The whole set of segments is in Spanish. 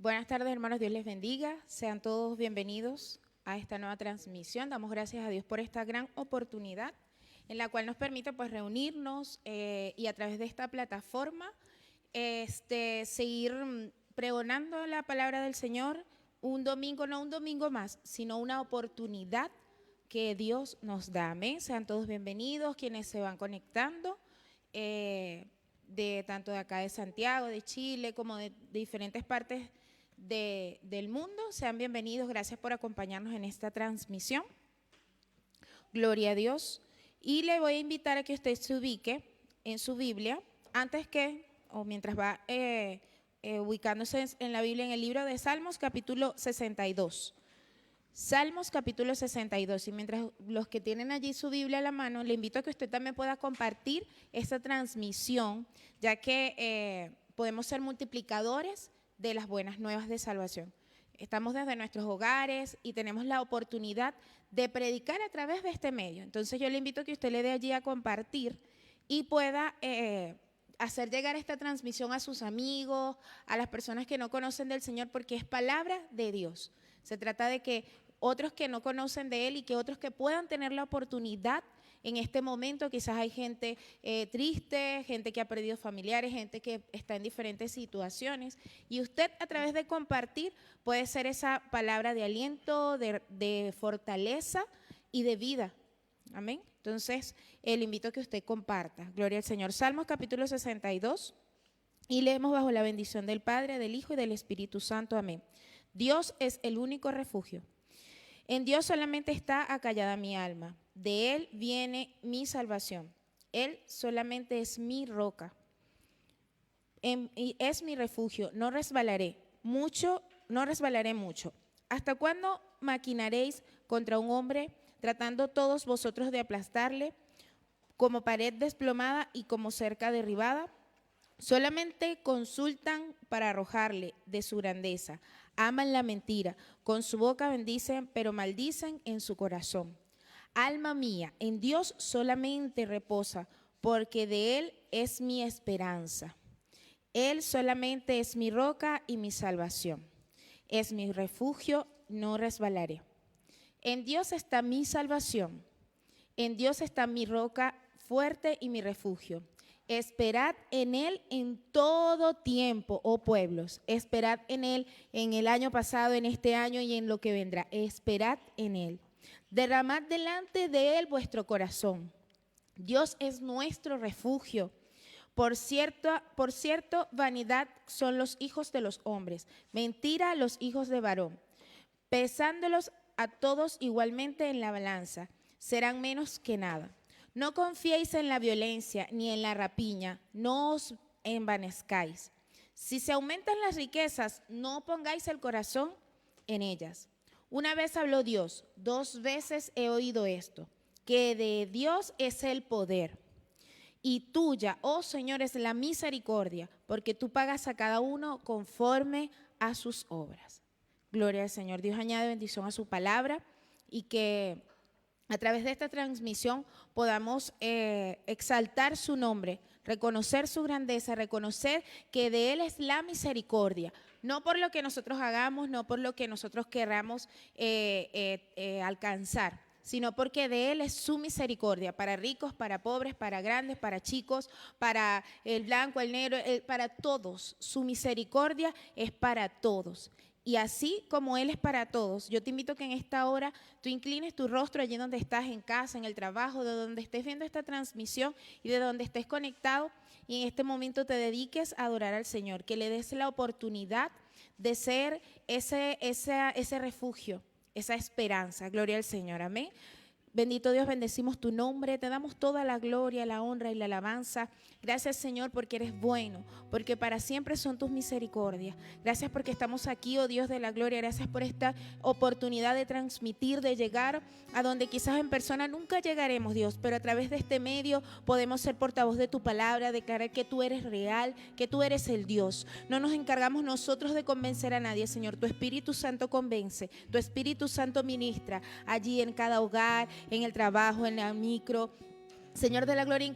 Buenas tardes, hermanos, Dios les bendiga. Sean todos bienvenidos a esta nueva transmisión. Damos gracias a Dios por esta gran oportunidad en la cual nos permite pues reunirnos y a través de esta plataforma seguir pregonando la palabra del Señor un domingo, no un domingo más, sino una oportunidad que Dios nos da. Amén. Sean todos bienvenidos quienes se van conectando. De tanto de acá de Santiago, de Chile, como de diferentes partes del mundo. Sean bienvenidos, gracias por acompañarnos en esta transmisión. Gloria a Dios. Y le voy a invitar a que usted se ubique en su Biblia, mientras va ubicándose en la Biblia, en el libro de Salmos, capítulo 62. Salmos capítulo 62, y mientras los que tienen allí su Biblia a la mano, le invito a que usted también pueda compartir esta transmisión, ya que podemos ser multiplicadores de las buenas nuevas de salvación. Estamos desde nuestros hogares y tenemos la oportunidad de predicar a través de este medio. Entonces yo le invito a que usted le dé allí a compartir y pueda hacer llegar esta transmisión a sus amigos, a las personas que no conocen del Señor, porque es palabra de Dios. Se trata de que otros que no conocen de Él y que otros que puedan tener la oportunidad en este momento. Quizás hay gente triste, gente que ha perdido familiares, gente que está en diferentes situaciones, y usted a través de compartir puede ser esa palabra de aliento, de fortaleza y de vida. Amén. Entonces, le invito a que usted comparta. Gloria al Señor. Salmos capítulo 62, y leemos bajo la bendición del Padre, del Hijo y del Espíritu Santo. Amén. Dios es el único refugio. En Dios solamente está acallada mi alma. De Él viene mi salvación. Él solamente es mi roca. Y es mi refugio. No resbalaré mucho. ¿Hasta cuándo maquinaréis contra un hombre, tratando todos vosotros de aplastarle, como pared desplomada y como cerca derribada? Solamente consultan para arrojarle de su grandeza. Aman la mentira, con su boca bendicen, pero maldicen en su corazón. Alma mía, en Dios solamente reposa, porque de Él es mi esperanza. Él solamente es mi roca y mi salvación. Es mi refugio, no resbalaré. En Dios está mi salvación. En Dios está mi roca fuerte y mi refugio. Esperad en Él en todo tiempo, oh pueblos. Esperad en Él en el año pasado, en este año y en lo que vendrá. Esperad en Él. Derramad delante de Él vuestro corazón. Dios es nuestro refugio. Por cierto, vanidad son los hijos de los hombres, mentira los hijos de varón. Pesándolos a todos igualmente en la balanza, serán menos que nada. No confiéis en la violencia ni en la rapiña, no os envanezcáis. Si se aumentan las riquezas, no pongáis el corazón en ellas. Una vez habló Dios, 2 veces he oído esto, que de Dios es el poder. Y tuya, oh Señor, es la misericordia, porque tú pagas a cada uno conforme a sus obras. Gloria al Señor. Dios añade bendición a su palabra, y que a través de esta transmisión podamos exaltar su nombre, reconocer su grandeza, reconocer que de Él es la misericordia, no por lo que nosotros hagamos, no por lo que nosotros queramos alcanzar, sino porque de Él es su misericordia, para ricos, para pobres, para grandes, para chicos, para el blanco, el negro, para todos. Su misericordia es para todos. Y así como Él es para todos, yo te invito a que en esta hora tú inclines tu rostro allí donde estás, en casa, en el trabajo, de donde estés viendo esta transmisión y de donde estés conectado, y en este momento te dediques a adorar al Señor, que le des la oportunidad de ser ese refugio, esa esperanza. Gloria al Señor, amén. Bendito Dios, bendecimos tu nombre, te damos toda la gloria, la honra y la alabanza. Gracias, Señor, porque eres bueno, porque para siempre son tus misericordias. Gracias porque estamos aquí, oh Dios de la gloria. Gracias por esta oportunidad de transmitir, de llegar a donde quizás en persona nunca llegaremos, Dios, pero a través de este medio podemos ser portavoz de tu palabra, declarar que tú eres real, que tú eres el Dios. No nos encargamos nosotros de convencer a nadie, Señor. Tu Espíritu Santo convence, tu Espíritu Santo ministra allí en cada hogar, en el trabajo, en la micro, Señor de la gloria, en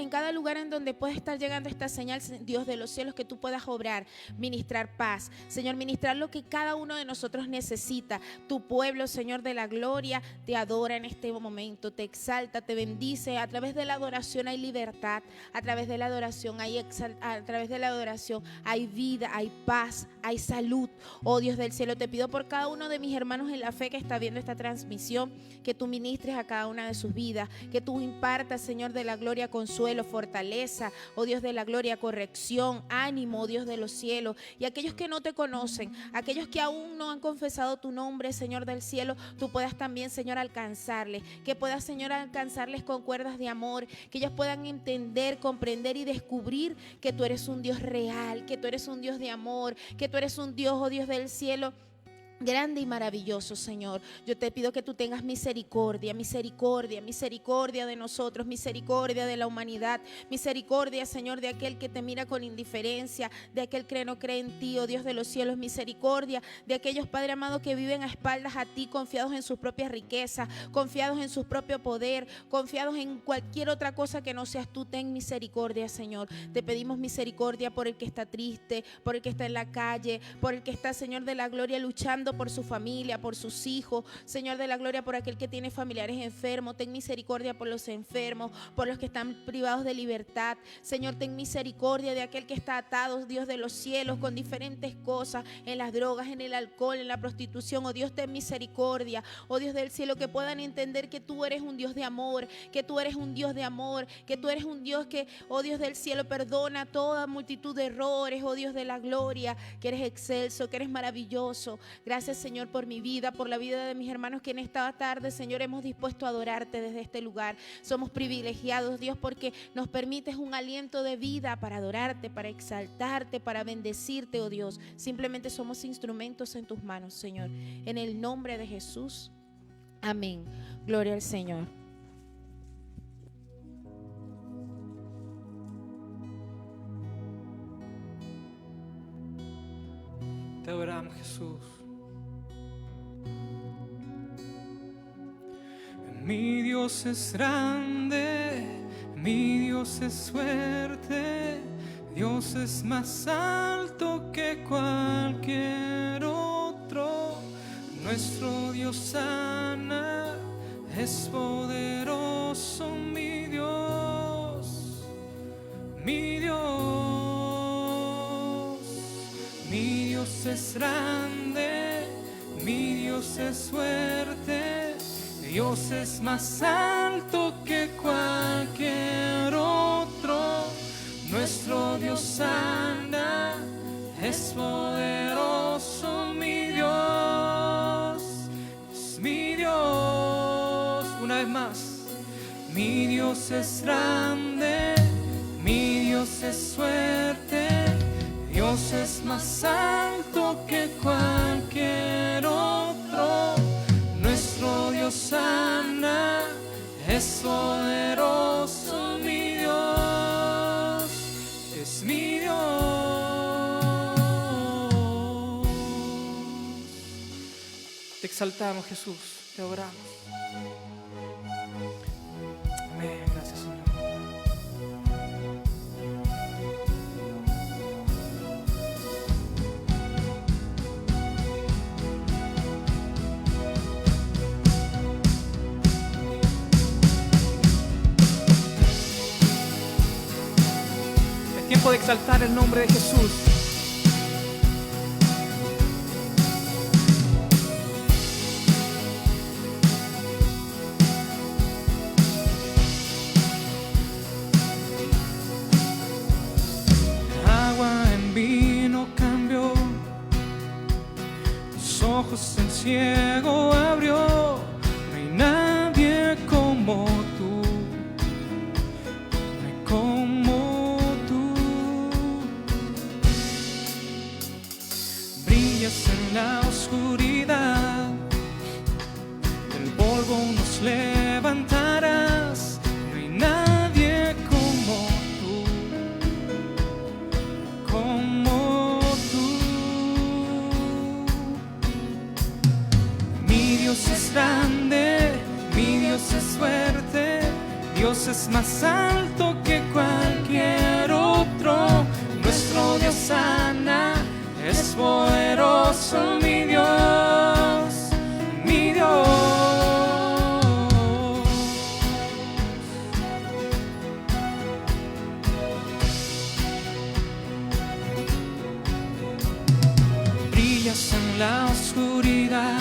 cada lugar en donde pueda estar llegando esta señal, Dios de los cielos, que tú puedas obrar, ministrar paz, Señor, ministrar lo que cada uno de nosotros necesita. Tu pueblo, Señor de la gloria, te adora en este momento, te exalta, te bendice. A través de la adoración hay libertad, a través de la adoración hay hay vida, hay paz, hay salud. Oh Dios del cielo, te pido por cada uno de mis hermanos en la fe que está viendo esta transmisión, que tú ministres a cada una de sus vidas, que tú impartas, Señor de la gloria, consuelo, fortaleza, oh Dios de la gloria, corrección, ánimo, oh Dios de los cielos. Y aquellos que no te conocen, aquellos que aún no han confesado tu nombre, Señor del cielo, tú puedas también, Señor, alcanzarles, que puedas, Señor, alcanzarles con cuerdas de amor, que ellos puedan entender, comprender y descubrir que tú eres un Dios real, que tú eres un Dios de amor, que tú eres un Dios, oh Dios del cielo, grande y maravilloso, Señor. Yo te pido que tú tengas misericordia, misericordia, misericordia de nosotros, misericordia de la humanidad, misericordia, Señor, de aquel que te mira con indiferencia, de aquel que no cree en ti, oh Dios de los cielos, misericordia de aquellos, Padre amado, que viven a espaldas a ti, confiados en sus propias riquezas, confiados en su propio poder, confiados en cualquier otra cosa que no seas tú. Ten misericordia, Señor. Te pedimos misericordia por el que está triste, por el que está en la calle, por el que está, Señor de la gloria, luchando por su familia, por sus hijos, Señor de la gloria, por aquel que tiene familiares enfermos. Ten misericordia por los enfermos, por los que están privados de libertad. Señor, ten misericordia de aquel que está atado, Dios de los cielos, con diferentes cosas, en las drogas, en el alcohol, en la prostitución. Oh Dios, ten misericordia, oh Dios del cielo, que puedan entender que tú eres un Dios de amor, que tú eres un Dios de amor, que tú eres un Dios que, oh Dios del cielo, perdona toda multitud de errores, oh Dios de la gloria, que eres excelso, que eres maravilloso. Gracias, Señor, por mi vida, por la vida de mis hermanos que en esta tarde, Señor, hemos dispuesto a adorarte desde este lugar. Somos privilegiados, Dios, porque nos permites un aliento de vida para adorarte, para exaltarte, para bendecirte, oh Dios. Simplemente somos instrumentos en tus manos, Señor. En el nombre de Jesús. Amén. Gloria al Señor. Te adoramos, Jesús. Mi Dios es grande, mi Dios es fuerte, Dios es más alto que cualquier otro. Nuestro Dios sana, es poderoso, mi Dios, mi Dios. Mi Dios es grande, mi Dios es fuerte, Dios es más alto que cualquier otro. Nuestro Dios sana, es poderoso, mi Dios, es mi Dios. Una vez más, mi Dios es grande, mi Dios es fuerte, Dios es más alto que cualquier otro. Nuestro Dios sana, es poderoso, mi Dios, es mi Dios. Te exaltamos, Jesús, te adoramos. Amén, gracias, Señor. Tiempo de exaltar el nombre de Jesús. Agua en vino cambió, tus ojos el ciego abrió. No hay nadie como tú, no hay como en la oscuridad, del polvo nos levantarás. No hay nadie como tú. Mi Dios es grande, mi Dios es fuerte, Dios es más alto que cualquier otro. Nuestro Dios sana, es poderoso, mi Dios, mi Dios. Brillas en la oscuridad,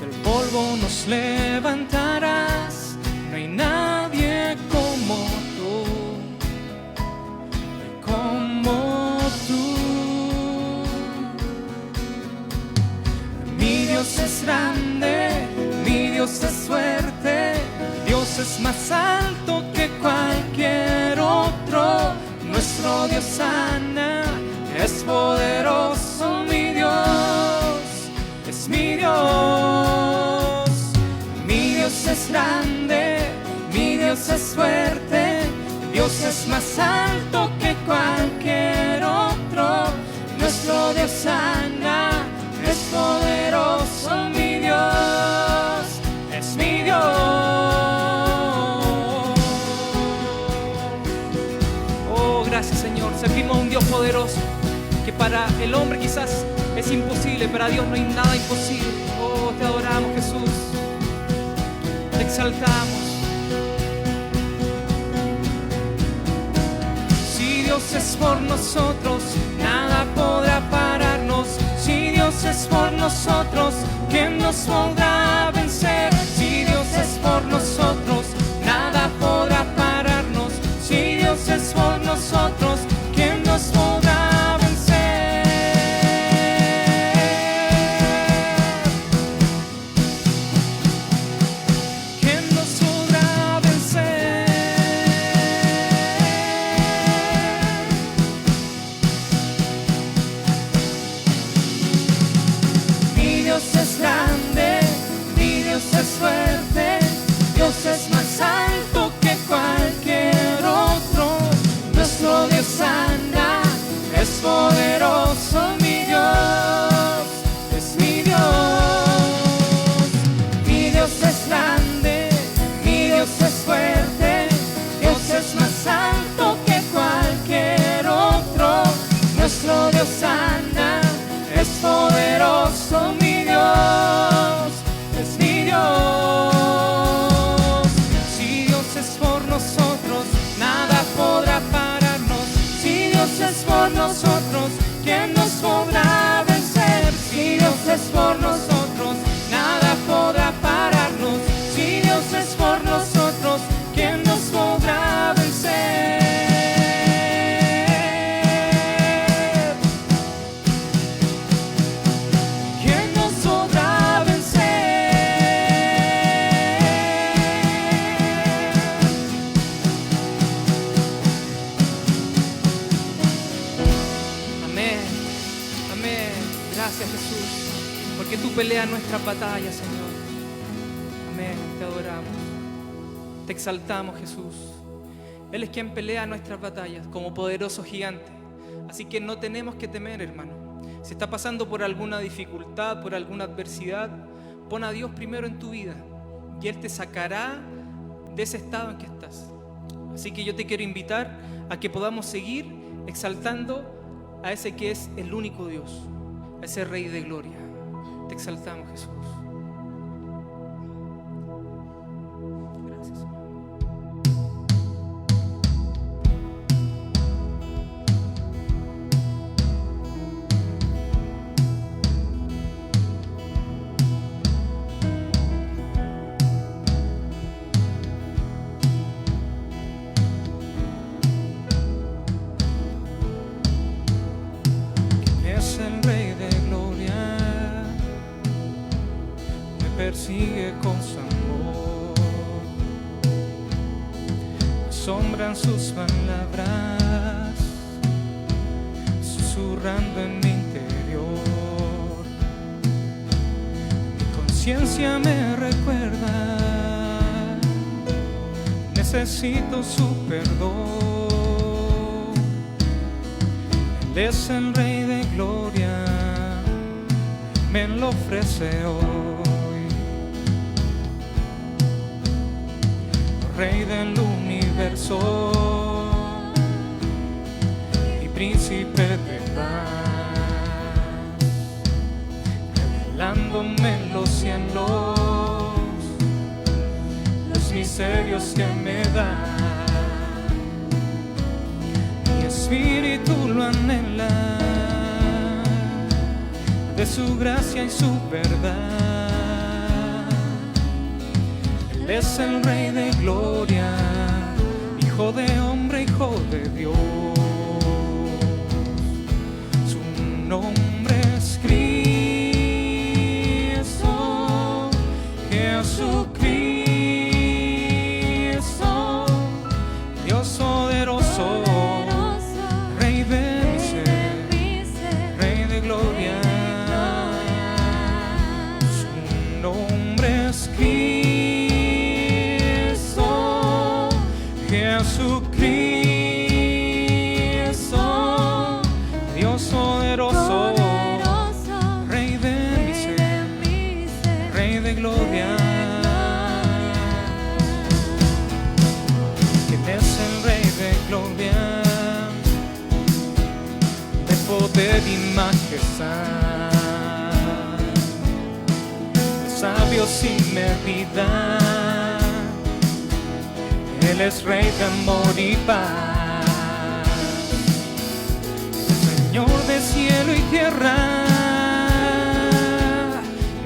del polvo nos levantarás. No hay nadie como tú, como tú. Mi Dios es grande, mi Dios es fuerte, Dios es más alto que cualquier otro. Nuestro Dios sana, es poderoso, mi Dios, es mi Dios. Mi Dios es grande, mi Dios es fuerte, Dios es más alto que cualquier otro. Nuestro Dios sana, es poderoso, mi Dios, es mi Dios. Oh, gracias, Señor. Servimos a un Dios poderoso, que para el hombre quizás es imposible, para Dios no hay nada imposible. Oh, te adoramos, Jesús. Te exaltamos. Si Dios es por nosotros, nada podrá pararnos. Si Dios es por nosotros, ¿quién nos podrá vencer? Si Dios es por nosotros, nada podrá pararnos. Si Dios es por nosotros, ¿quién nos podrá vencer? ¿Quién nos podrá vencer? Mi Dios es grande, mi Dios es fuerte, Dios es más alto que cualquier otro. Nuestro Dios sana, es poderoso, mi Dios, es mi Dios. Mi Dios es grande, mi Dios es fuerte, Dios es más alto que cualquier otro. Nuestro Dios sana, es poderoso, mi Dios, es mi Dios. Si Dios es por nosotros, nada podrá pararnos. Si Dios es por nosotros, ¿quién nos podrá vencer? Si Dios es por nosotros, nada podrá pararnos. Si Dios es por nosotros, ¿quién nos podrá vencer? ¿Quién nos podrá vencer? Amén, amén. Gracias, Jesús, porque tú peleas nuestras batallas, Señor. Amén, te adoramos, te exaltamos, Jesús. Él es quien pelea nuestras batallas como poderoso gigante. Así que no tenemos que temer, hermano. Si está pasando por alguna dificultad, por alguna adversidad, pon a Dios primero en tu vida y Él te sacará de ese estado en que estás. Así que yo te quiero invitar a que podamos seguir exaltando a ese que es el único Dios, a ese Rey de Gloria. Te exaltamos, Jesús. Gracias, Señor. Es el Rey de Gloria, me persigue con su amor, me asombran sus palabras, susurrando en mi interior. Mi conciencia me recuerda, necesito su perdón. Él es el Rey de Gloria, me lo ofrece hoy. Rey del universo y príncipe de paz, revelándome en los cielos los misterios que me da. Mi espíritu lo anhela, de su gracia y su verdad. Él es el Rey de gloria, Hijo de hombre, Hijo de Dios. Su nombre es Cristo, Jesucristo, Dios poderoso, Rey de mi ser, Rey de gloria. Su nombre es Cristo, Jesucristo, Dios poderoso, Rey de mi ser, Rey de gloria. ¿Quién es el Rey de gloria? De poder y majestad, sabio sin medida. Él es Rey de amor y paz, Señor de cielo y tierra,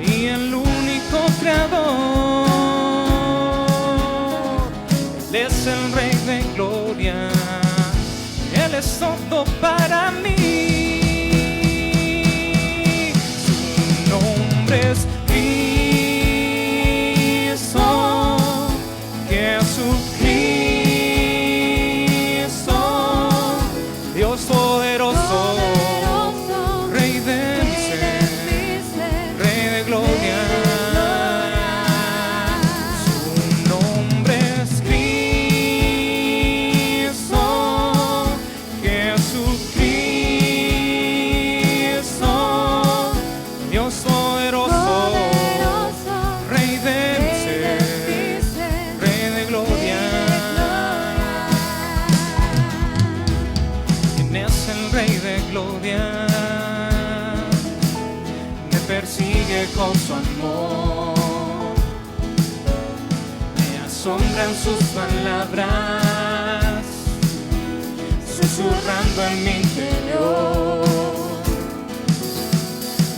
y el único creador. Él es el Rey de gloria, Él es todo para mí. Su nombre es Cristo, Jesucristo, Dios poderoso, Rey de mi ser, Rey de gloria. Su nombre es Cristo, Jesucristo, Dios poderoso, Rey de mi ser, Rey de gloria. ¿Quién es el Rey de gloria? Me persigue con su amor, me asombran sus palabras, susurrando en mi interior.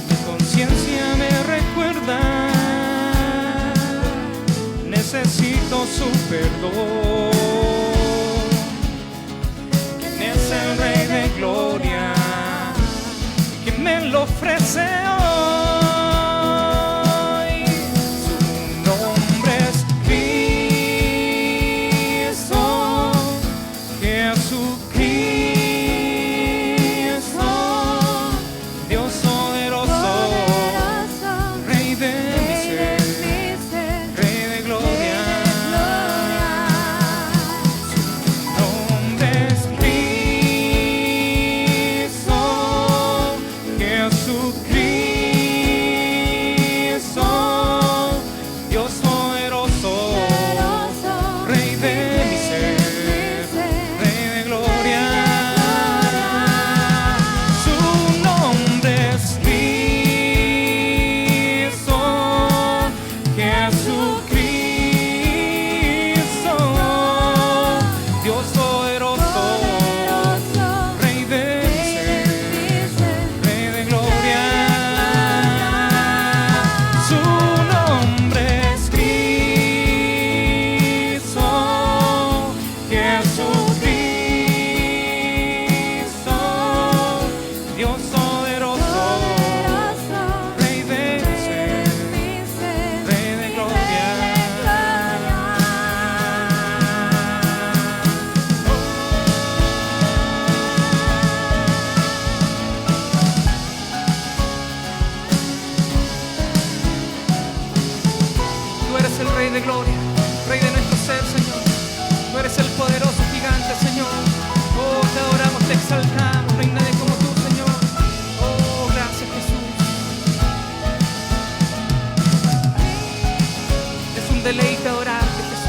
Mi conciencia me recuerda, necesito su perdón. ¿Quién es el Rey de gloria? ¿Quién me lo ofrece hoy? Su nombre es Cristo, Jesucristo, Dios poderoso, Rey de mi ser, Rey de gloria. Su nombre es Cristo, Jesucristo, Dios poderoso, Rey de mi ser, Rey de gloria. Su nombre es Cristo, Jesucristo, Dios poderoso, Rey de mi ser, Rey de gloria. Su nombre es Cristo, Jesucristo, Dios poderoso, Rey de mi ser, Rey de gloria. Tú eres el Rey de gloria, Rey de nuestro ser, Señor. Tú eres el poderoso gigante, Señor. Oh, te adoramos, te exaltamos. No hay nadie como tú, Señor. Oh, gracias, Jesús. Es un deleite adorarte, Jesús.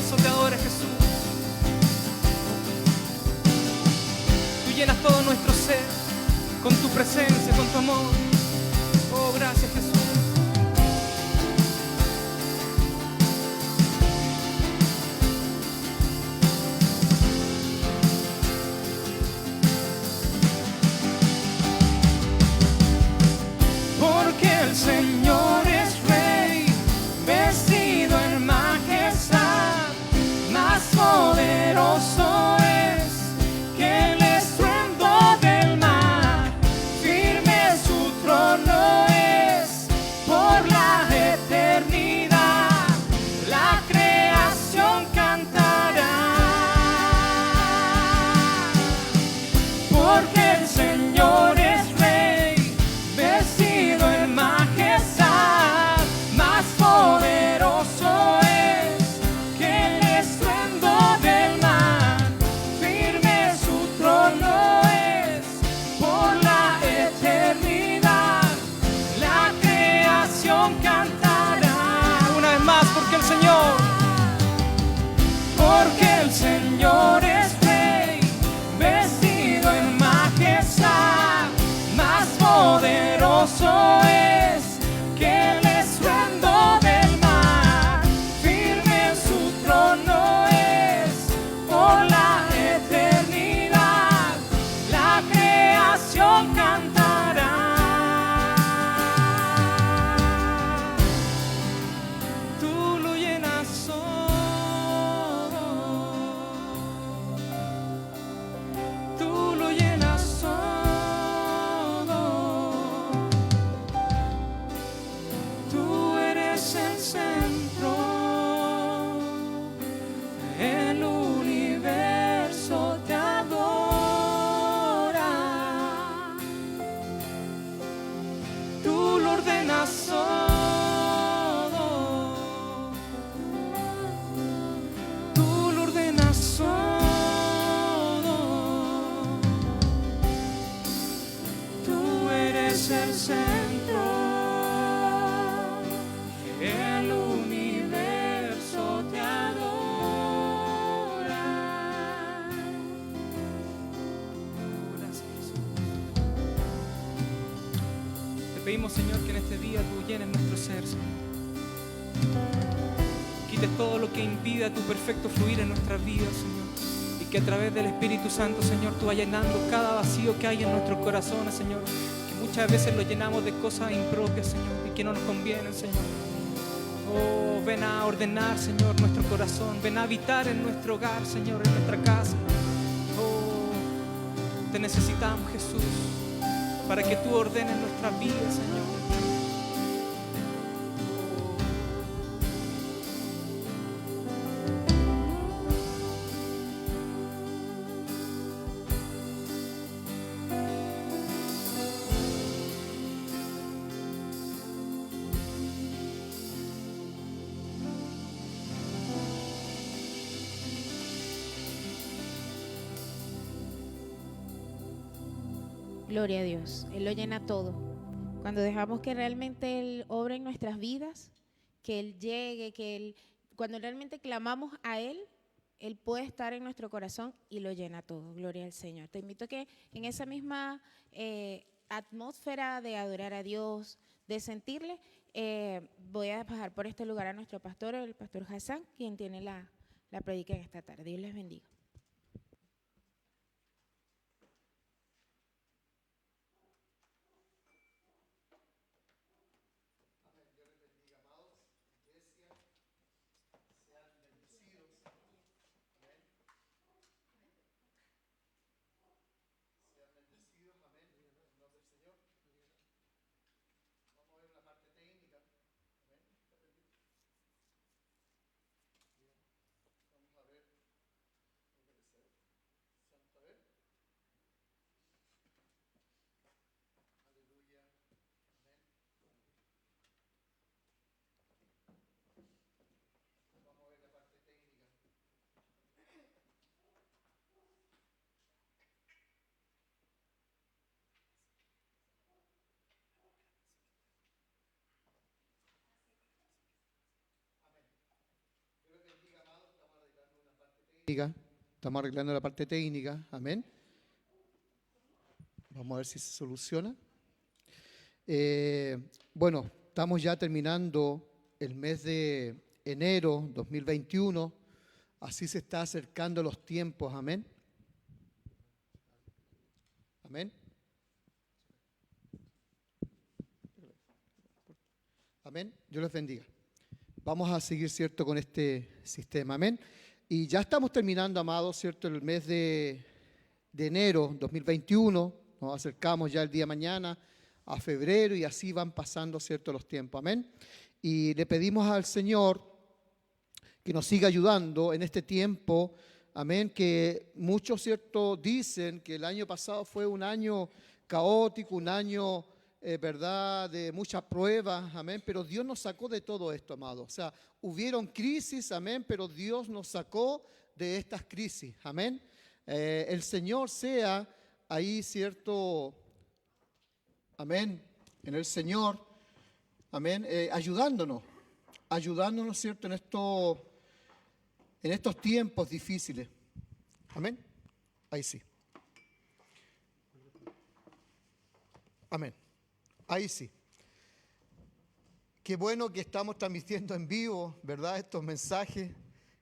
universo te adora, Jesús. Tú llenas todo nuestro ser con tu presencia, con tu amor. Oh, gracias, Jesús. Porque el Señor es Rey, vestido en majestad, más poderoso es que el estruendo del mar. Firme su trono es por la eternidad, la creación cantará. Porque el Señor es Rey, vestido en majestad, más poderoso es que el estruendo del mar. Firme su trono es por la eternidad, la creación cantará. Una vez más, porque el Señor es Rey, vestido en majestad, más poderoso es que el estruendo del mar. Firme su trono es por la eternidad, la creación cantará. Tú lo llenas todo, tú lo llenas todo. Tú eres el centro, el universo te adora. Tú lo ordenas todo, tú lo ordenas todo. Tú eres el centro, el universo te adora. Gracias, Jesús. Te pedimos, Señor, que en este día tú llenes nuestro ser, Señor. Quites todo lo que impida tu perfecto fluir en nuestras vidas, Señor. Y que a través del Espíritu Santo, Señor, tú vayas llenando cada vacío que hay en nuestros corazones, Señor. Que muchas veces lo llenamos de cosas impropias, Señor, y que no nos convienen, Señor. Oh, ven a ordenar, Señor, nuestro corazón. Ven a habitar en nuestro hogar, Señor, en nuestra casa. Oh, te necesitamos, Jesús, para que tú ordenes nuestras vidas, Señor. Gloria a Dios, Él lo llena todo. Cuando dejamos que realmente Él obre en nuestras vidas, que Él llegue, cuando realmente clamamos a Él, Él puede estar en nuestro corazón y lo llena todo. Gloria al Señor. Te invito a que en esa misma atmósfera de adorar a Dios, de sentirle, voy a pasar por este lugar a nuestro pastor, el pastor Hassan, quien tiene la predica en esta tarde. Dios les bendiga. Estamos arreglando la parte técnica, amén. Vamos a ver si se soluciona. Bueno, estamos ya terminando el mes de enero 2021. Así se está acercando los tiempos, amén. Amén. Amén. Dios les bendiga. Vamos a seguir, ¿cierto?, con este sistema, amén. Y ya estamos terminando, amados, ¿cierto?, el mes de enero 2021. Nos acercamos ya el día de mañana a febrero y así van pasando, ¿cierto?, los tiempos, amén. Y le pedimos al Señor que nos siga ayudando en este tiempo, amén, que muchos, ¿cierto?, dicen que el año pasado fue un año caótico, un año, verdad, de muchas pruebas, amén, pero Dios nos sacó de todo esto, amado. O sea, hubieron crisis, amén, pero Dios nos sacó de estas crisis, amén. El Señor sea ahí, ¿cierto?, amén, en el Señor, amén, ayudándonos, ¿cierto?, en estos tiempos difíciles, amén, ahí sí, amén. Ahí sí. Qué bueno que estamos transmitiendo en vivo, ¿verdad?, estos mensajes,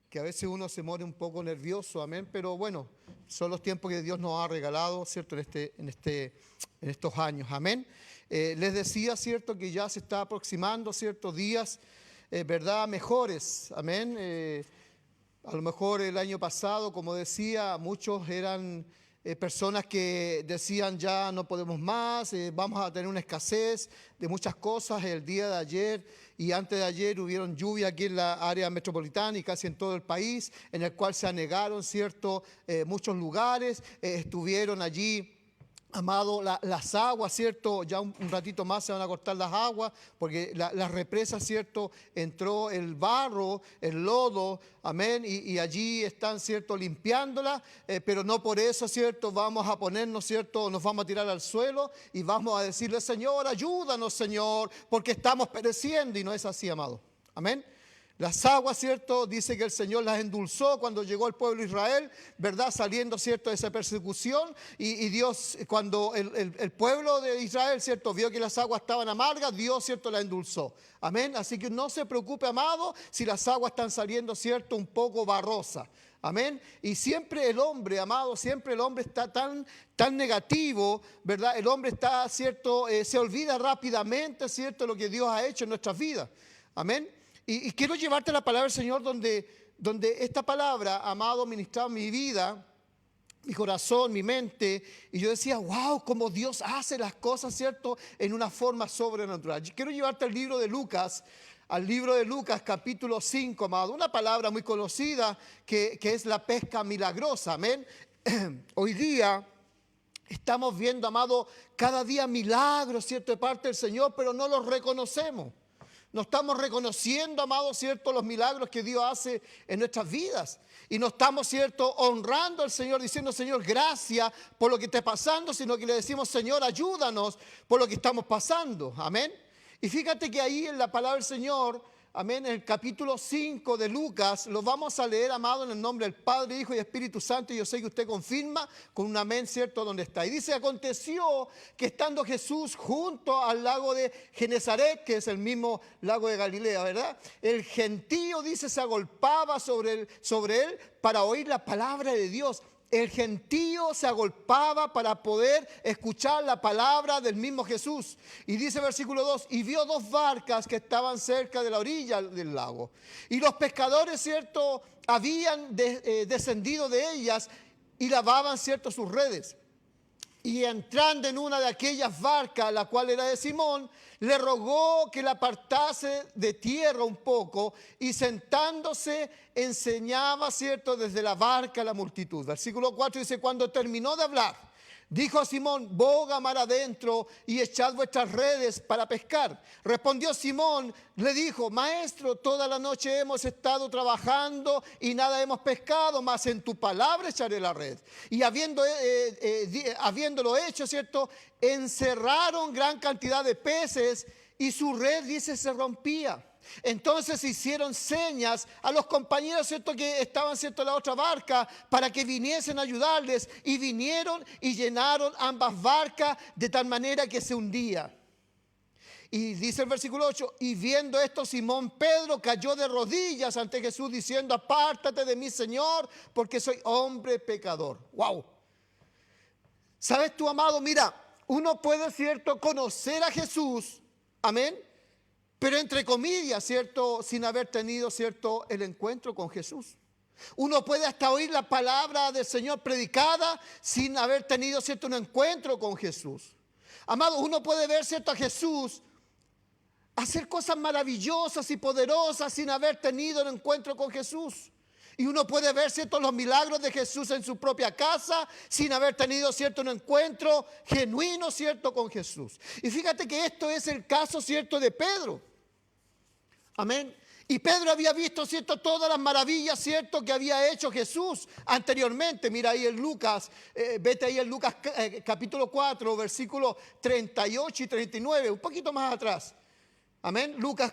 que a veces uno se muere un poco nervioso, amén, pero bueno, son los tiempos que Dios nos ha regalado, ¿cierto?, en estos años, amén. Les decía, ¿cierto?, que ya se está aproximando ciertos días, ¿verdad?, mejores, amén. A lo mejor el año pasado, como decía, muchos eran personas que decían ya no podemos más, vamos a tener una escasez de muchas cosas. El día de ayer y antes de ayer hubieron lluvia aquí en la área metropolitana y casi en todo el país, en el cual se anegaron, ¿cierto?, muchos lugares, estuvieron allí, amado, las aguas, ¿cierto? Ya un ratito más se van a cortar las aguas, porque las represas, ¿cierto?, entró el barro, el lodo, amén, y allí están, ¿cierto?, limpiándolas, pero no por eso, ¿cierto?, vamos a ponernos, ¿cierto?, nos vamos a tirar al suelo y vamos a decirle, Señor, ayúdanos, Señor, porque estamos pereciendo, y no es así, amado, amén. Las aguas, ¿cierto?, dice que el Señor las endulzó cuando llegó el pueblo de Israel, ¿verdad?, saliendo, ¿cierto?, de esa persecución. Y Dios, cuando el pueblo de Israel, ¿cierto?, vio que las aguas estaban amargas, Dios, ¿cierto?, las endulzó. Amén. Así que no se preocupe, amado, si las aguas están saliendo, ¿cierto?, un poco barrosas. Amén. Y siempre el hombre, amado, siempre el hombre está tan negativo, ¿verdad? El hombre está, ¿cierto?, se olvida rápidamente, ¿cierto?, lo que Dios ha hecho en nuestras vidas. Amén. Y quiero llevarte la palabra del Señor donde esta palabra, amado, ministraba mi vida, mi corazón, mi mente. Y yo decía, wow, cómo Dios hace las cosas, ¿cierto?, en una forma sobrenatural. Quiero llevarte al libro de Lucas, capítulo 5, amado. Una palabra muy conocida que es la pesca milagrosa, amén. Hoy día estamos viendo, amado, cada día milagros, ¿cierto?, de parte del Señor, pero no los reconocemos. No estamos reconociendo, amado, ¿cierto?, los milagros que Dios hace en nuestras vidas. Y no estamos, ¿cierto?, honrando al Señor, diciendo, Señor, gracias por lo que está pasando, sino que le decimos, Señor, ayúdanos por lo que estamos pasando. Amén. Y fíjate que ahí en la palabra del Señor, amén, en el capítulo 5 de Lucas, lo vamos a leer, amado, en el nombre del Padre, Hijo y Espíritu Santo. Y yo sé que usted confirma con un amén, ¿cierto?, donde está. Y dice, aconteció que estando Jesús junto al lago de Genezaret, que es el mismo lago de Galilea, ¿verdad?, el gentío, dice, se agolpaba sobre él para oír la palabra de Dios. El gentío se agolpaba para poder escuchar la palabra del mismo Jesús. Y dice versículo 2, y vio dos barcas que estaban cerca de la orilla del lago. Y los pescadores, ¿cierto?, habían descendido de ellas y lavaban, ¿cierto?, sus redes. Y entrando en una de aquellas barcas, la cual era de Simón, le rogó que la apartase de tierra un poco, y sentándose enseñaba, ¿cierto?, desde la barca a la multitud. Versículo 4 dice, cuando terminó de hablar, dijo a Simón, boga mar adentro y echad vuestras redes para pescar. Respondió Simón, le dijo, maestro, toda la noche hemos estado trabajando y nada hemos pescado, mas en tu palabra echaré la red. Y habiéndolo hecho, ¿cierto?, encerraron gran cantidad de peces y su red, dice, se rompía. Entonces hicieron señas a los compañeros, ¿cierto?, que estaban, ¿cierto?, en la otra barca para que viniesen a ayudarles, y vinieron y llenaron ambas barcas de tal manera que se hundía. Y dice el versículo 8, y viendo esto Simón Pedro cayó de rodillas ante Jesús diciendo: apártate de mí, Señor, porque soy hombre pecador. ¡Wow! ¿Sabes tú, amado? Mira, uno puede, ¿cierto?, conocer a Jesús, amén, pero entre comillas, ¿cierto?, sin haber tenido, ¿cierto?, el encuentro con Jesús. Uno puede hasta oír la palabra del Señor predicada sin haber tenido, ¿cierto?, un encuentro con Jesús. Amado, uno puede ver, ¿cierto?, a Jesús hacer cosas maravillosas y poderosas sin haber tenido un encuentro con Jesús. Y uno puede ver, ¿cierto?, los milagros de Jesús en su propia casa sin haber tenido, ¿cierto?, un encuentro genuino, ¿cierto?, con Jesús. Y fíjate que esto es el caso, ¿cierto?, de Pedro. Amén. Y Pedro había visto, ¿cierto?, todas las maravillas, ¿cierto?, que había hecho Jesús anteriormente. Mira ahí en Lucas, vete ahí en Lucas capítulo 4, versículos 38 y 39, un poquito más atrás. Amén. Lucas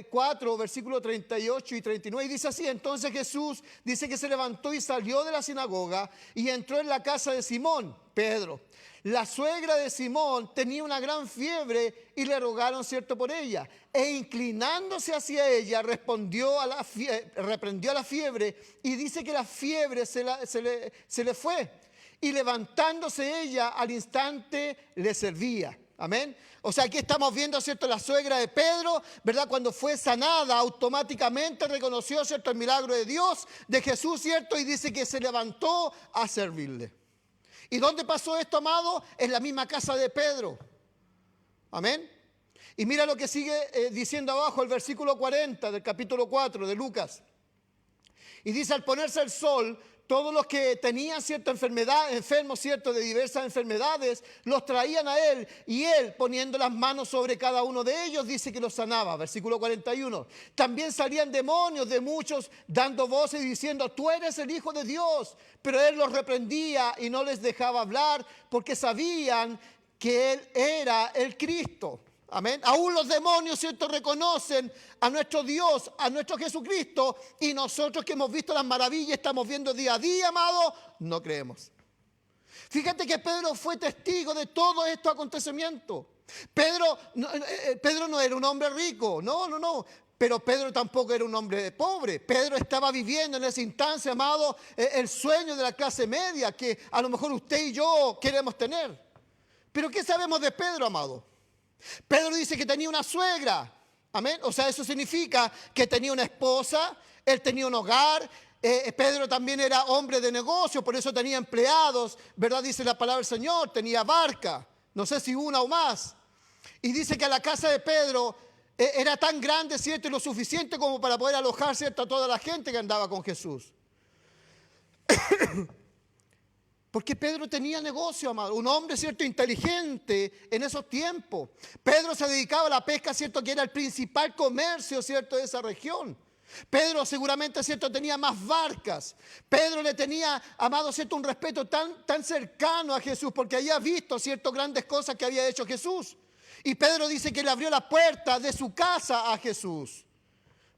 4, versículos 38 y 39. Y dice así: entonces Jesús dice que se levantó y salió de la sinagoga y entró en la casa de Simón, Pedro. La suegra de Simón tenía una gran fiebre y le rogaron, ¿cierto?, por ella. E inclinándose hacia ella, reprendió a la fiebre, y dice que la fiebre se le fue. Y levantándose ella, al instante le servía. Amén. O sea, aquí estamos viendo, ¿cierto?, la suegra de Pedro, ¿verdad? Cuando fue sanada, automáticamente reconoció, ¿cierto?, el milagro de Dios, de Jesús, ¿cierto? Y dice que se levantó a servirle. ¿Y dónde pasó esto, amado? En la misma casa de Pedro. Amén. Y mira lo que sigue diciendo abajo el versículo 40 del capítulo 4 de Lucas. Y dice: al ponerse el sol, todos los que tenían cierta enfermedad, enfermos, ¿cierto?, de diversas enfermedades, los traían a él, y él, poniendo las manos sobre cada uno de ellos, dice que los sanaba. Versículo 41. También salían demonios de muchos, dando voces y diciendo: tú eres el Hijo de Dios. Pero él los reprendía y no les dejaba hablar, porque sabían que él era el Cristo. Amén. Aún los demonios, ¿cierto?, reconocen a nuestro Dios, a nuestro Jesucristo, y nosotros que hemos visto las maravillas, estamos viendo día a día, amado, no creemos. Fíjate que Pedro fue testigo de todos estos acontecimientos. Pedro no era un hombre rico, no. Pero Pedro tampoco era un hombre pobre. Pedro estaba viviendo en esa instancia, amado, el sueño de la clase media que a lo mejor usted y yo queremos tener. Pero ¿qué sabemos de Pedro, amado? Pedro dice que tenía una suegra, amén. O sea, eso significa que tenía una esposa, él tenía un hogar. Pedro también era hombre de negocio, por eso tenía empleados, ¿verdad? Dice la palabra del Señor, tenía barca, no sé si una o más. Y dice que la casa de Pedro era tan grande, ¿cierto?, y lo suficiente como para poder alojar, ¿cierto?, a toda la gente que andaba con Jesús. Porque Pedro tenía negocio, amado, un hombre, ¿cierto?, inteligente en esos tiempos. Pedro se dedicaba a la pesca, ¿cierto?, que era el principal comercio, ¿cierto?, de esa región. Pedro seguramente, ¿cierto?, tenía más barcas. Pedro le tenía, amado, ¿cierto?, un respeto tan cercano a Jesús, porque había visto, ¿cierto?, grandes cosas que había hecho Jesús. Y Pedro dice que le abrió la puerta de su casa a Jesús.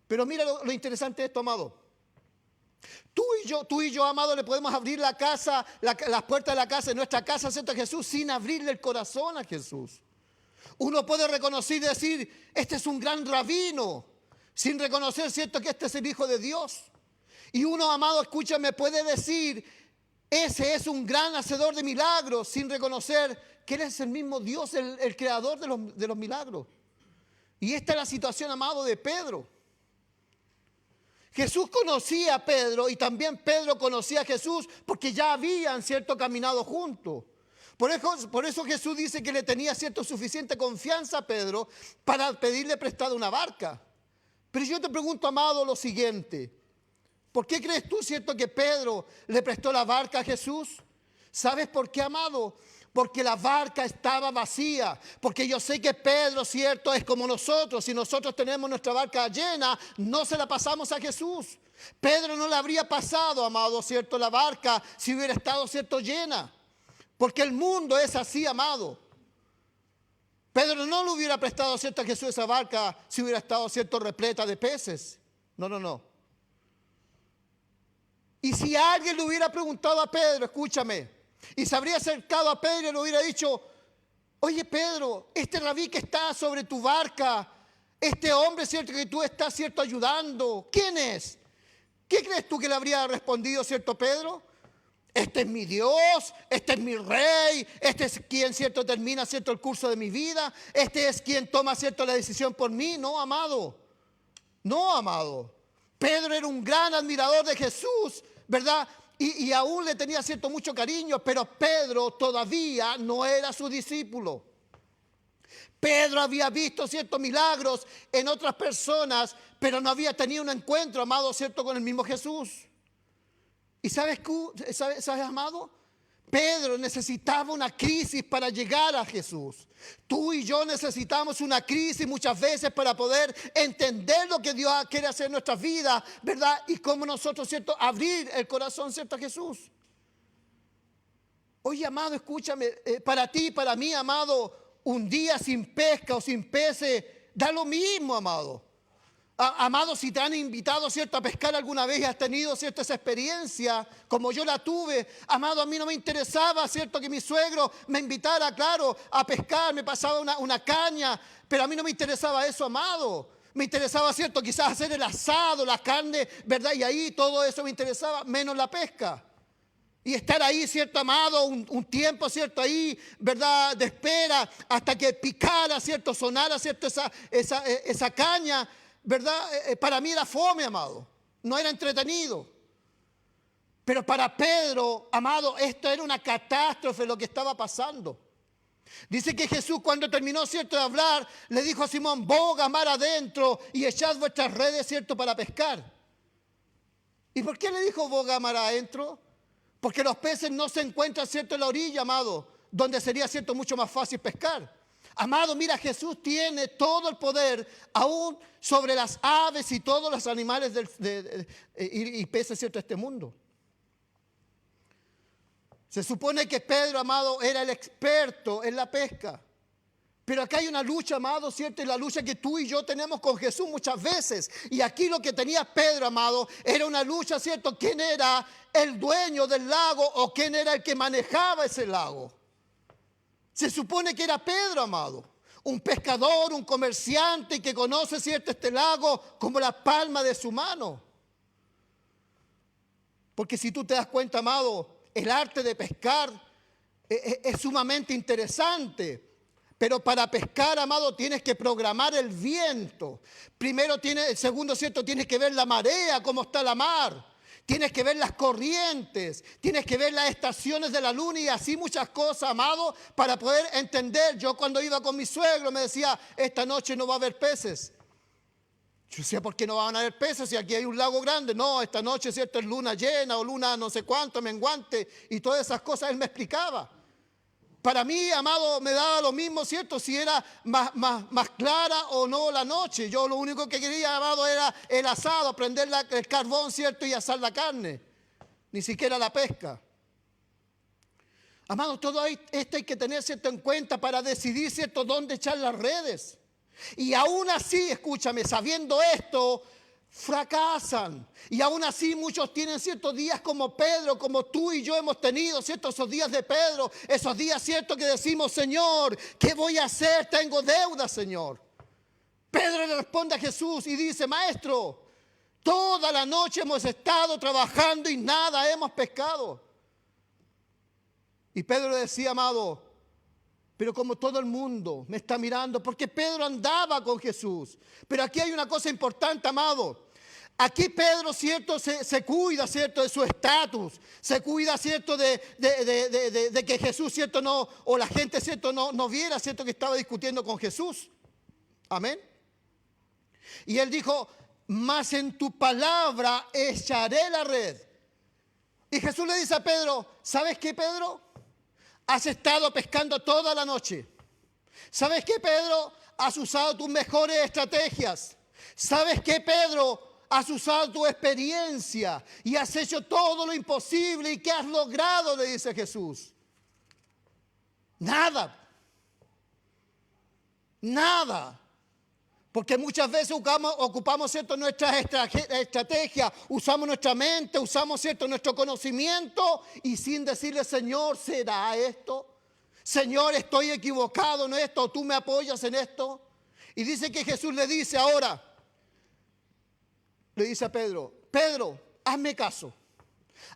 Pero mira lo interesante de esto, amado. Tú y yo, amado, le podemos abrir la casa, las puertas de la casa, de nuestra casa, ¿cierto?, a Jesús, sin abrirle el corazón a Jesús. Uno puede reconocer y decir: este es un gran rabino, sin reconocer, ¿cierto?, que este es el Hijo de Dios. Y uno, amado, escúchame, puede decir: ese es un gran hacedor de milagros, sin reconocer que Él es el mismo Dios, el creador de los milagros. Y esta es la situación, amado, de Pedro. Jesús conocía a Pedro y también Pedro conocía a Jesús, porque ya habían, ¿cierto?, caminado juntos. Por eso Jesús dice que le tenía, ¿cierto?, suficiente confianza a Pedro para pedirle prestado una barca. Pero yo te pregunto, amado, lo siguiente: ¿por qué crees tú, ¿cierto?, que Pedro le prestó la barca a Jesús? ¿Sabes por qué, amado? Porque la barca estaba vacía. Porque yo sé que Pedro, ¿cierto?, es como nosotros. Si nosotros tenemos nuestra barca llena, no se la pasamos a Jesús. Pedro no le habría pasado, amado, ¿cierto?, la barca si hubiera estado, ¿cierto?, llena. Porque el mundo es así, amado. Pedro no le hubiera prestado, ¿cierto?, a Jesús esa barca si hubiera estado, ¿cierto?, repleta de peces. No, no, no. Y si alguien le hubiera preguntado a Pedro, escúchame, y se habría acercado a Pedro y le hubiera dicho, oye Pedro, este rabí que está sobre tu barca, este hombre, ¿cierto?, que tú estás, ¿cierto?, ayudando, ¿quién es? ¿Qué crees tú que le habría respondido, ¿cierto, Pedro? Este es mi Dios, este es mi rey, este es quien, ¿cierto?, termina, ¿cierto?, el curso de mi vida, este es quien toma, ¿cierto?, la decisión por mí. No, amado, no, amado. Pedro era un gran admirador de Jesús, ¿verdad? Y aún le tenía, ¿cierto?, mucho cariño, pero Pedro todavía no era su discípulo. Pedro había visto ciertos milagros en otras personas, pero no había tenido un encuentro, amado, ¿cierto?, con el mismo Jesús. ¿Y sabes, amado? Pedro necesitaba una crisis para llegar a Jesús. Tú y yo necesitamos una crisis muchas veces para poder entender lo que Dios quiere hacer en nuestras vidas, ¿verdad? Y cómo nosotros, ¿cierto?, abrir el corazón, ¿cierto?, a Jesús. Oye, amado, escúchame, para ti, para mí, amado, un día sin pesca o sin peces, da lo mismo, amado. Amado, si te han invitado, ¿cierto?, a pescar alguna vez y has tenido, ¿cierto?, esa experiencia como yo la tuve, amado, a mí no me interesaba, ¿cierto?, que mi suegro me invitara, claro, a pescar, me pasaba una caña, pero a mí no me interesaba eso, amado. Me interesaba, ¿cierto?, quizás hacer el asado, la carne, ¿verdad? Y ahí todo eso me interesaba, menos la pesca. Y estar ahí, ¿cierto, amado? Un tiempo, ¿cierto? Ahí, ¿verdad? De espera hasta que picara, ¿cierto? Sonara, ¿cierto? Esa caña, ¿verdad? Para mí era fome, amado. No era entretenido. Pero para Pedro, amado, esto era una catástrofe lo que estaba pasando. Dice que Jesús, cuando terminó, ¿cierto?, de hablar, le dijo a Simón, boga mar adentro y echad vuestras redes, ¿cierto?, para pescar. ¿Y por qué le dijo boga mar adentro? Porque los peces no se encuentran, ¿cierto?, en la orilla, amado, donde sería, ¿cierto?, mucho más fácil pescar. Amado, mira, Jesús tiene todo el poder, aún sobre las aves y todos los animales y peces, ¿cierto?, de este mundo. Se supone que Pedro, amado, era el experto en la pesca. Pero acá hay una lucha, amado, ¿cierto? Y la lucha que tú y yo tenemos con Jesús muchas veces. Y aquí lo que tenía Pedro, amado, era una lucha, ¿cierto? ¿Quién era el dueño del lago o quién era el que manejaba ese lago? Se supone que era Pedro, amado. Un pescador, un comerciante que conoce, ¿cierto?, este lago como la palma de su mano. Porque si tú te das cuenta, amado, el arte de pescar es sumamente interesante. Pero para pescar, amado, tienes que programar el viento. Segundo, ¿cierto?, tienes que ver la marea, cómo está la mar. Tienes que ver las corrientes, tienes que ver las estaciones de la luna y así muchas cosas, amado, para poder entender. Yo cuando iba con mi suegro me decía, esta noche no va a haber peces. Yo decía, ¿por qué no van a haber peces si aquí hay un lago grande? No, esta noche, ¿cierto?, es luna llena o luna no sé cuánto, menguante y todas esas cosas él me explicaba. Para mí, amado, me daba lo mismo, ¿cierto?, si era más clara o no la noche. Yo lo único que quería, amado, era el asado, prender el carbón, ¿cierto?, y asar la carne. Ni siquiera la pesca. Amado, todo esto hay que tener, ¿cierto?, en cuenta para decidir, ¿cierto?, dónde echar las redes. Y aún así, escúchame, sabiendo esto, fracasan. Y aún así muchos tienen ciertos días como Pedro, como tú y yo hemos tenido, ¿cierto? Esos días de Pedro, esos días, ¿cierto?, que decimos, Señor, ¿qué voy a hacer? Tengo deuda, Señor. Pedro le responde a Jesús y dice, Maestro, toda la noche hemos estado trabajando y nada hemos pescado. Y Pedro le decía, amado, pero como todo el mundo me está mirando, porque Pedro andaba con Jesús. Pero aquí hay una cosa importante, amado. Aquí Pedro, ¿cierto?, se cuida, ¿cierto?, de su estatus. Se cuida, ¿cierto?, de que Jesús, ¿cierto?, no, o la gente, ¿cierto?, no viera, ¿cierto?, que estaba discutiendo con Jesús. Amén. Y él dijo, mas en tu palabra echaré la red. Y Jesús le dice a Pedro, ¿sabes qué, Pedro? Has estado pescando toda la noche. ¿Sabes qué, Pedro? Has usado tus mejores estrategias. ¿Sabes qué, Pedro? Has usado tu experiencia y has hecho todo lo imposible. ¿Y qué has logrado?, le dice Jesús. Nada. Nada. Porque muchas veces ocupamos ¿cierto? Nuestras estrategias, usamos nuestra mente, usamos ¿cierto? Nuestro conocimiento y sin decirle, Señor, ¿será esto? Señor, estoy equivocado en esto, ¿tú me apoyas en esto? Y dice que Jesús le dice ahora, le dice a Pedro, Pedro, hazme caso.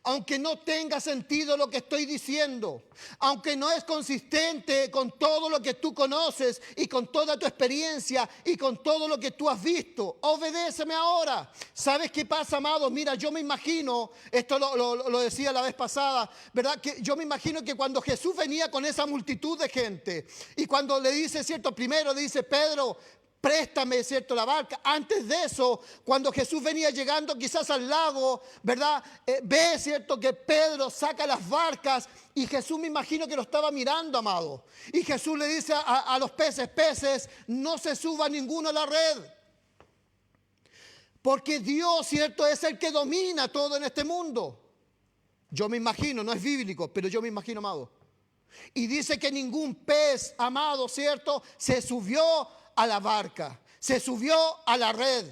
Aunque no tenga sentido lo que estoy diciendo, aunque no es consistente con todo lo que tú conoces y con toda tu experiencia y con todo lo que tú has visto, obedéceme ahora. ¿Sabes qué pasa, amado? Mira, yo me imagino, esto lo decía la vez pasada, ¿verdad? Que yo me imagino que cuando Jesús venía con esa multitud de gente y cuando le dice, ¿cierto? Primero le dice, Pedro, préstame, ¿cierto? La barca. Antes de eso, cuando Jesús venía llegando quizás al lago, ¿verdad? Ve, ¿cierto? Que Pedro saca las barcas y Jesús me imagino que lo estaba mirando, amado. Y Jesús le dice a los peces, no se suba ninguno a la red. Porque Dios, ¿cierto? Es el que domina todo en este mundo. Yo me imagino, no es bíblico, pero yo me imagino, amado. Y dice que ningún pez, amado, ¿cierto? Se subió a la barca, se subió a la red.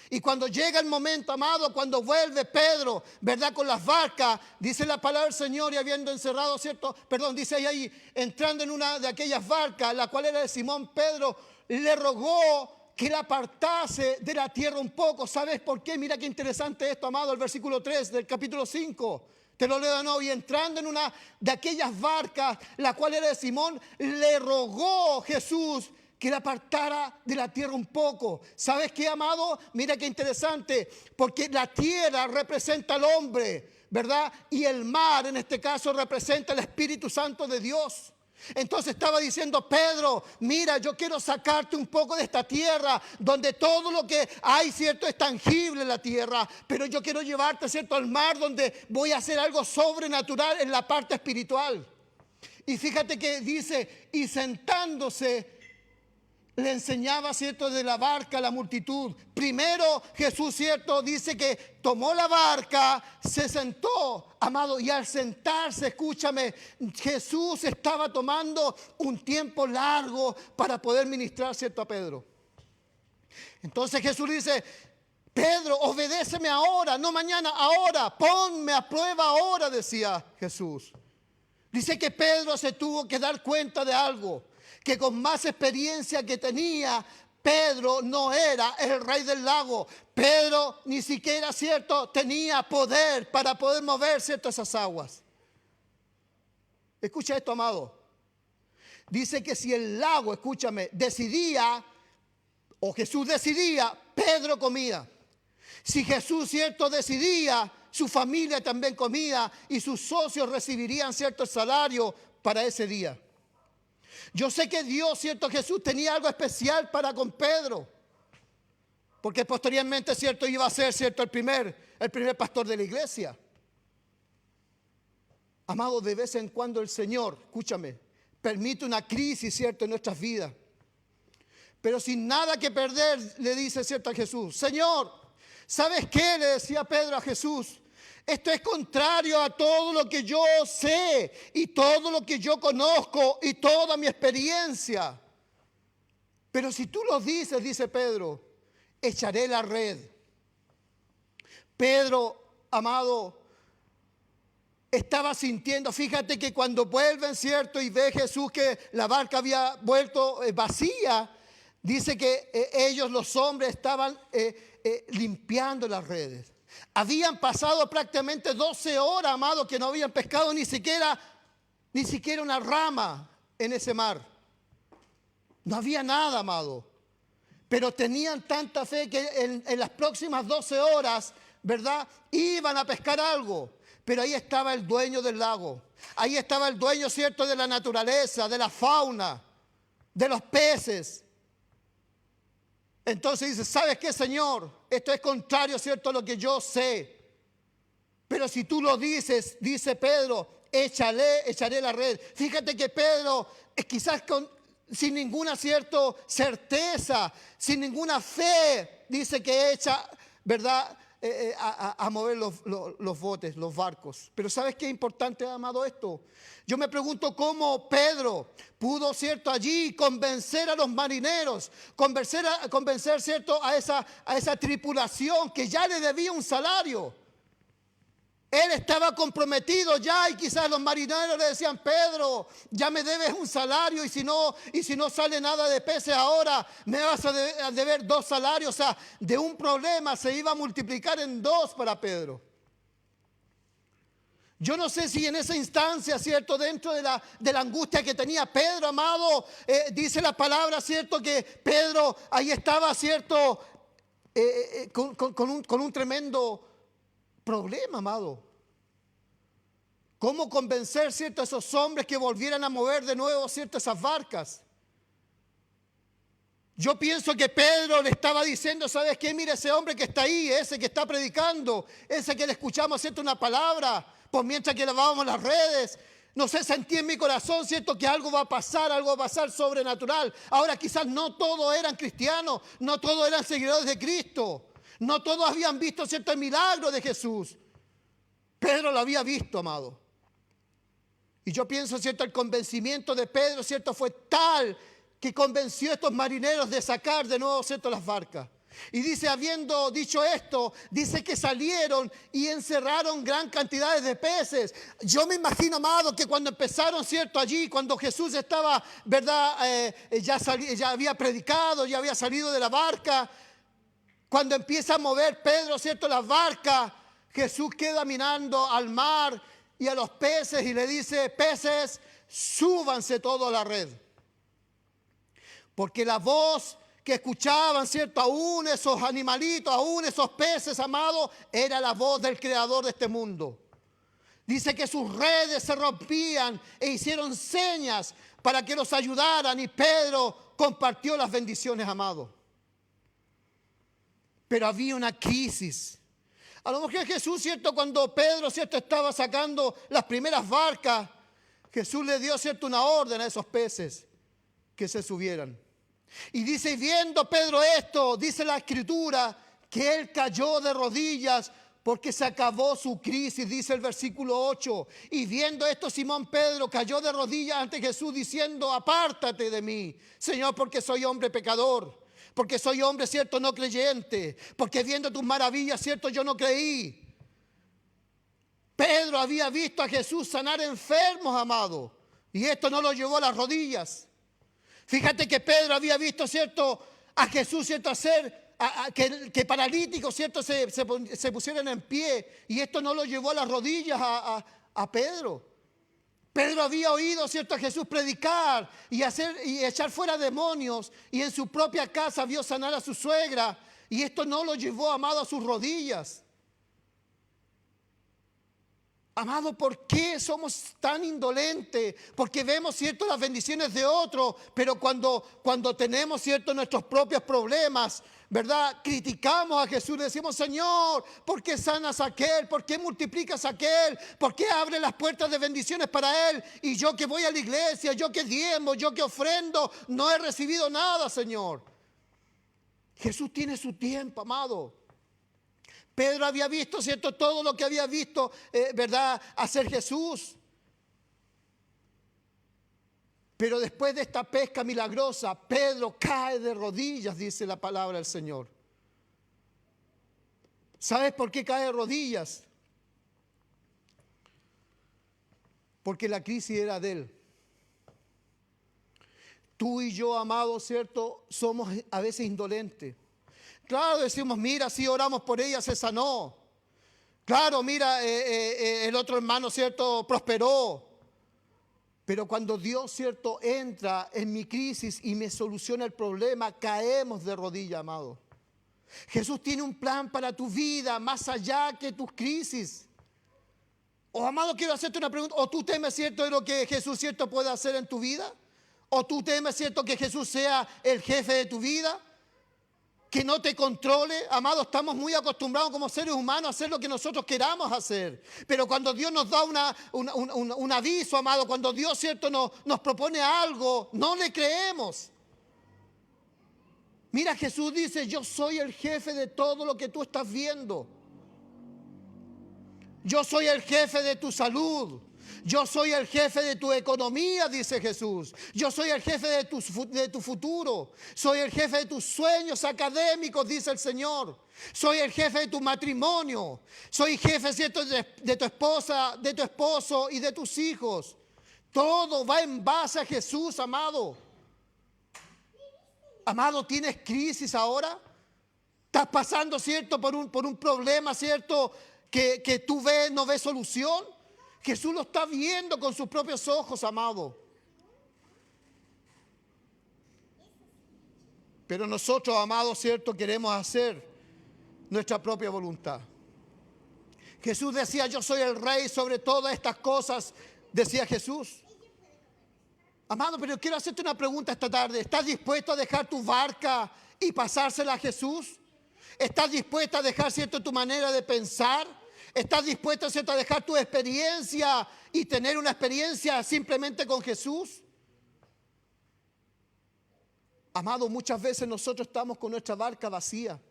Y cuando llega el momento, amado, cuando vuelve Pedro, ¿verdad? Con las barcas, dice la palabra del Señor y habiendo encerrado, ¿cierto? Perdón, dice ahí, entrando en una de aquellas barcas, la cual era de Simón, Pedro le rogó que la apartase de la tierra un poco. ¿Sabes por qué? Mira qué interesante esto, amado, el versículo 3 del capítulo 5. Te lo leo de nuevo. Y entrando en una de aquellas barcas, la cual era de Simón, le rogó Jesús que la apartara de la tierra un poco. ¿Sabes qué, amado? Mira qué interesante, porque la tierra representa al hombre, ¿verdad? Y el mar, en este caso, representa el Espíritu Santo de Dios. Entonces estaba diciendo, Pedro, mira, yo quiero sacarte un poco de esta tierra, donde todo lo que hay, ¿cierto? Es tangible en la tierra, pero yo quiero llevarte, ¿cierto? Al mar, donde voy a hacer algo sobrenatural en la parte espiritual. Y fíjate que dice, y sentándose, le enseñaba, ¿cierto? De la barca a la multitud. Primero Jesús, ¿cierto? Dice que tomó la barca, se sentó, amado, y al sentarse, escúchame, Jesús estaba tomando un tiempo largo para poder ministrar, ¿cierto? A Pedro. Entonces Jesús le dice, Pedro, obedéceme ahora, no mañana, ahora, ponme a prueba ahora, decía Jesús. Dice que Pedro se tuvo que dar cuenta de algo, que con más experiencia que tenía, Pedro no era el rey del lago. Pedro ni siquiera, ¿cierto?, tenía poder para poder mover, ¿cierto?, esas aguas. Escucha esto, amado. Dice que si el lago, escúchame, decidía, o Jesús decidía, Pedro comía. Si Jesús, ¿cierto?, decidía, su familia también comía y sus socios recibirían, ¿cierto?, el salario para ese día. Yo sé que Dios, ¿cierto? Jesús tenía algo especial para con Pedro. Porque posteriormente, ¿cierto? Iba a ser, ¿cierto? El primer pastor de la iglesia. Amado, de vez en cuando el Señor, escúchame, permite una crisis, ¿cierto? En nuestras vidas. Pero sin nada que perder, le dice, ¿cierto? A Jesús, Señor, ¿sabes qué? Le decía Pedro a Jesús. Esto es contrario a todo lo que yo sé y todo lo que yo conozco y toda mi experiencia. Pero si tú lo dices, dice Pedro, echaré la red. Pedro, amado, estaba sintiendo, fíjate que cuando vuelven, ¿cierto? Y ve Jesús que la barca había vuelto vacía, dice que ellos, los hombres, estaban limpiando las redes. Habían pasado prácticamente 12 horas, amado, que no habían pescado ni siquiera una rama en ese mar. No había nada, amado. Pero tenían tanta fe que en las próximas 12 horas, ¿verdad?, iban a pescar algo. Pero ahí estaba el dueño del lago. Ahí estaba el dueño, ¿cierto?, de la naturaleza, de la fauna, de los peces. Entonces dice, ¿sabes qué, Señor? Esto es contrario, ¿cierto?, a lo que yo sé. Pero si tú lo dices, dice Pedro, echaré la red. Fíjate que Pedro, quizás sin ninguna certeza, sin ninguna fe, dice que echa, ¿verdad?, a mover los botes, los barcos. Pero ¿sabes qué es importante, amado, esto? Yo me pregunto cómo Pedro pudo, cierto, allí convencer a los marineros, convencer, cierto, a esa tripulación que ya le debía un salario. Él estaba comprometido ya y quizás los marineros le decían: Pedro, ya me debes un salario y si no sale nada de peces ahora, me vas a deber 2 salarios. O sea, de un problema se iba a multiplicar en 2 para Pedro. Yo no sé si en esa instancia, cierto, dentro de la angustia que tenía Pedro, amado, dice la palabra, cierto, que Pedro ahí estaba, cierto, con un tremendo problema, amado. ¿Cómo convencer, cierto, a esos hombres que volvieran a mover de nuevo, cierto, esas barcas? Yo pienso que Pedro le estaba diciendo: ¿sabes qué? Mira ese hombre que está ahí, ese que está predicando, ese que le escuchamos, cierto, una palabra, pues mientras que lavábamos las redes. No sé, sentí en mi corazón, cierto, que algo va a pasar sobrenatural. Ahora quizás no todos eran cristianos, no todos eran seguidores de Cristo. No todos habían visto, cierto, el milagro de Jesús. Pedro lo había visto, amado. Y yo pienso, cierto, el convencimiento de Pedro, cierto, fue tal que convenció a estos marineros de sacar de nuevo, cierto, las barcas. Y dice, habiendo dicho esto, dice que salieron y encerraron gran cantidad de peces. Yo me imagino, amado, que cuando empezaron, cierto, allí, cuando Jesús estaba, verdad, ya había predicado, ya había salido de la barca. Cuando empieza a mover Pedro, cierto, las barcas, Jesús queda mirando al mar y a los peces y le dice: peces, súbanse todos a la red. Porque la voz que escuchaban, cierto, aún esos animalitos, aún esos peces, amados, era la voz del creador de este mundo. Dice que sus redes se rompían e hicieron señas para que los ayudaran, y Pedro compartió las bendiciones, amados. Pero había una crisis. A lo mejor Jesús, cierto, cuando Pedro, cierto, estaba sacando las primeras barcas, Jesús le dio, cierto, una orden a esos peces que se subieran. Y dice, viendo Pedro esto, dice la Escritura, que él cayó de rodillas porque se acabó su crisis, dice el versículo 8. Y viendo esto, Simón Pedro cayó de rodillas ante Jesús diciendo: apártate de mí, Señor, porque soy hombre pecador. Porque soy hombre, cierto, no creyente. Porque viendo tus maravillas, cierto, yo no creí. Pedro había visto a Jesús sanar enfermos, amado. Y esto no lo llevó a las rodillas. Fíjate que Pedro había visto, cierto, a Jesús, cierto, hacer que paralíticos, cierto, se pusieran en pie. Y esto no lo llevó a las rodillas a Pedro. Pedro había oído, cierto, a Jesús predicar y echar fuera demonios, y en su propia casa vio sanar a su suegra, y esto no lo llevó, amado, a sus rodillas. Amado, ¿por qué somos tan indolentes? Porque vemos, cierto, las bendiciones de otros, pero cuando tenemos, cierto, nuestros propios problemas, ¿verdad? Criticamos a Jesús, le decimos: Señor, ¿por qué sanas a aquel? ¿Por qué multiplicas a aquel? ¿Por qué abres las puertas de bendiciones para él? Y yo que voy a la iglesia, yo que diezmo, yo que ofrendo, no he recibido nada, Señor. Jesús tiene su tiempo, amado. Pedro había visto, cierto, todo lo que había visto, ¿verdad?, hacer Jesús. Pero después de esta pesca milagrosa, Pedro cae de rodillas, dice la palabra del Señor. ¿Sabes por qué cae de rodillas? Porque la crisis era de él. Tú y yo, amado, cierto, somos a veces indolentes. Claro, decimos: mira, si oramos por ella, se sanó. Claro, mira, el otro hermano, cierto, prosperó. Pero cuando Dios, cierto, entra en mi crisis y me soluciona el problema, caemos de rodillas, amado. Jesús tiene un plan para tu vida más allá que tus crisis. O, amado, quiero hacerte una pregunta. ¿O tú temes, cierto, de lo que Jesús, cierto, puede hacer en tu vida? ¿O tú temes, cierto, que Jesús sea el jefe de tu vida? Que no te controle. Amado, estamos muy acostumbrados como seres humanos a hacer lo que nosotros queramos hacer. Pero cuando Dios nos da un aviso, amado, cuando Dios, cierto, nos propone algo, no le creemos. Mira, Jesús dice: yo soy el jefe de todo lo que tú estás viendo. Yo soy el jefe de tu salud. Yo soy el jefe de tu economía, dice Jesús. Yo soy el jefe de tu futuro. Soy el jefe de tus sueños académicos, dice el Señor. Soy el jefe de tu matrimonio. Soy jefe, ¿cierto?, de tu esposa, de tu esposo y de tus hijos. Todo va en base a Jesús, amado. Amado, ¿tienes crisis ahora? ¿Estás pasando, cierto, por un problema, cierto, que tú ves, no ves solución? Jesús lo está viendo con sus propios ojos, amado. Pero nosotros, amados, cierto, queremos hacer nuestra propia voluntad. Jesús decía, yo soy el rey sobre todas estas cosas, decía Jesús. Amado, pero quiero hacerte una pregunta esta tarde. ¿Estás dispuesto a dejar tu barca y pasársela a Jesús? ¿Estás dispuesta a dejar, cierto, tu manera de pensar? ¿Estás dispuesto, cierto, a dejar tu experiencia y tener una experiencia simplemente con Jesús? Amado, muchas veces nosotros estamos con nuestra barca vacía.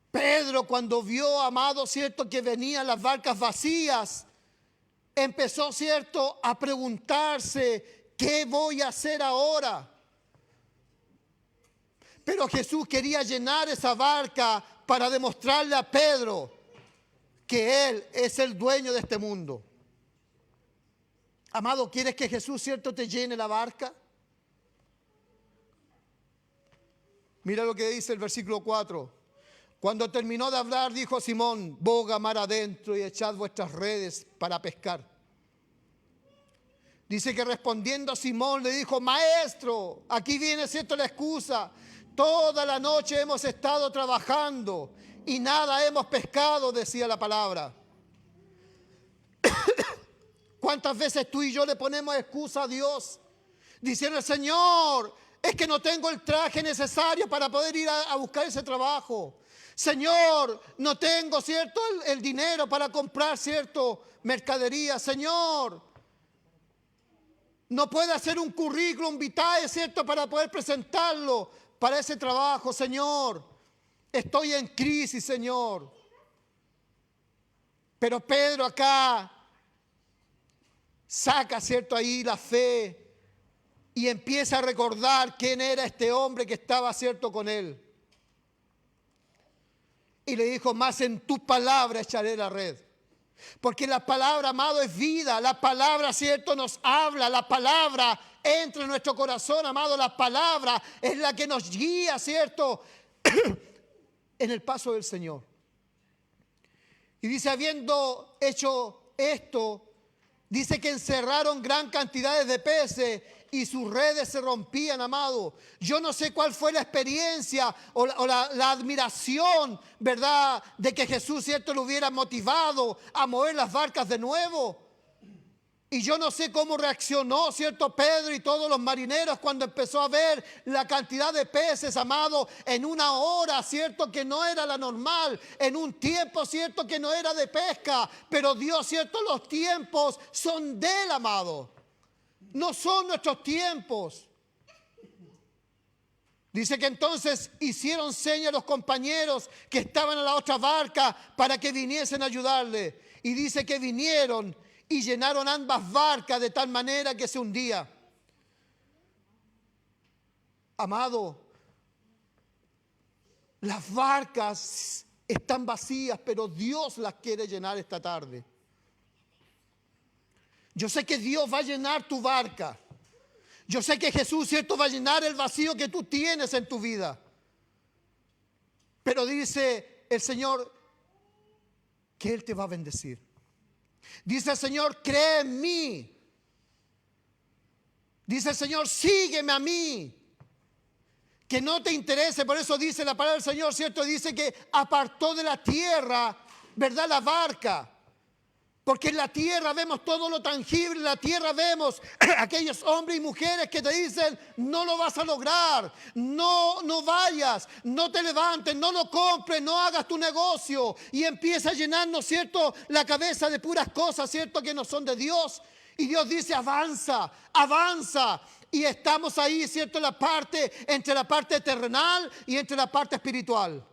Pedro, cuando vio, amado, cierto, que venían las barcas vacías, empezó, cierto, a preguntarse, ¿qué voy a hacer ahora? Pero Jesús quería llenar esa barca para demostrarle a Pedro que Él es el dueño de este mundo. Amado, ¿quieres que Jesús, cierto, te llene la barca? Mira lo que dice el versículo 4. Cuando terminó de hablar, dijo a Simón, boga mar adentro y echad vuestras redes para pescar. Dice que respondiendo a Simón le dijo, maestro, aquí viene, cierto, la excusa. Toda la noche hemos estado trabajando y nada hemos pescado, decía la palabra. ¿Cuántas veces tú y yo le ponemos excusa a Dios? Diciendo, Señor, es que no tengo el traje necesario para poder ir a buscar ese trabajo. Señor, no tengo, cierto, el dinero para comprar, cierto, mercadería. Señor, no puedo hacer un currículum vitae, cierto, para poder presentarlo para ese trabajo. Señor, estoy en crisis, Señor. Pero Pedro acá saca, cierto, ahí la fe y empieza a recordar quién era este hombre que estaba, cierto, con él. Y le dijo, más en tu palabra echaré la red. Porque la palabra, amado, es vida. La palabra, cierto, nos habla. La palabra entra en nuestro corazón, amado. La palabra es la que nos guía, cierto, en el paso del Señor. Y dice, habiendo hecho esto, dice que encerraron gran cantidad de peces y sus redes se rompían, amado. Yo no sé cuál fue la experiencia o la admiración, ¿verdad?, de que Jesús, cierto, lo hubiera motivado a mover las barcas de nuevo. Y yo no sé cómo reaccionó, cierto, Pedro y todos los marineros cuando empezó a ver la cantidad de peces, amado, en una hora, cierto, que no era la normal, en un tiempo, cierto, que no era de pesca. Pero Dios, cierto, los tiempos son de Él, amado. No son nuestros tiempos. Dice que entonces hicieron señas a los compañeros que estaban en la otra barca para que viniesen a ayudarle. Y dice que vinieron y llenaron ambas barcas de tal manera que se hundía. Amado, las barcas están vacías, pero Dios las quiere llenar esta tarde. Yo sé que Dios va a llenar tu barca. Yo sé que Jesús, cierto, va a llenar el vacío que tú tienes en tu vida. Pero dice el Señor que Él te va a bendecir. Dice el Señor, cree en mí. Dice el Señor, sígueme a mí. Que no te interese, por eso dice la palabra del Señor, cierto, dice que apartó de la tierra, ¿verdad?, la barca. Porque en la tierra vemos todo lo tangible, en la tierra vemos aquellos hombres y mujeres que te dicen, no lo vas a lograr, no vayas, no te levantes, no lo compres, no hagas tu negocio. Y empieza a llenarnos, ¿cierto?, la cabeza de puras cosas, ¿cierto?, que no son de Dios. Y Dios dice, avanza, avanza. Y estamos ahí, ¿cierto?, entre la parte terrenal y entre la parte espiritual.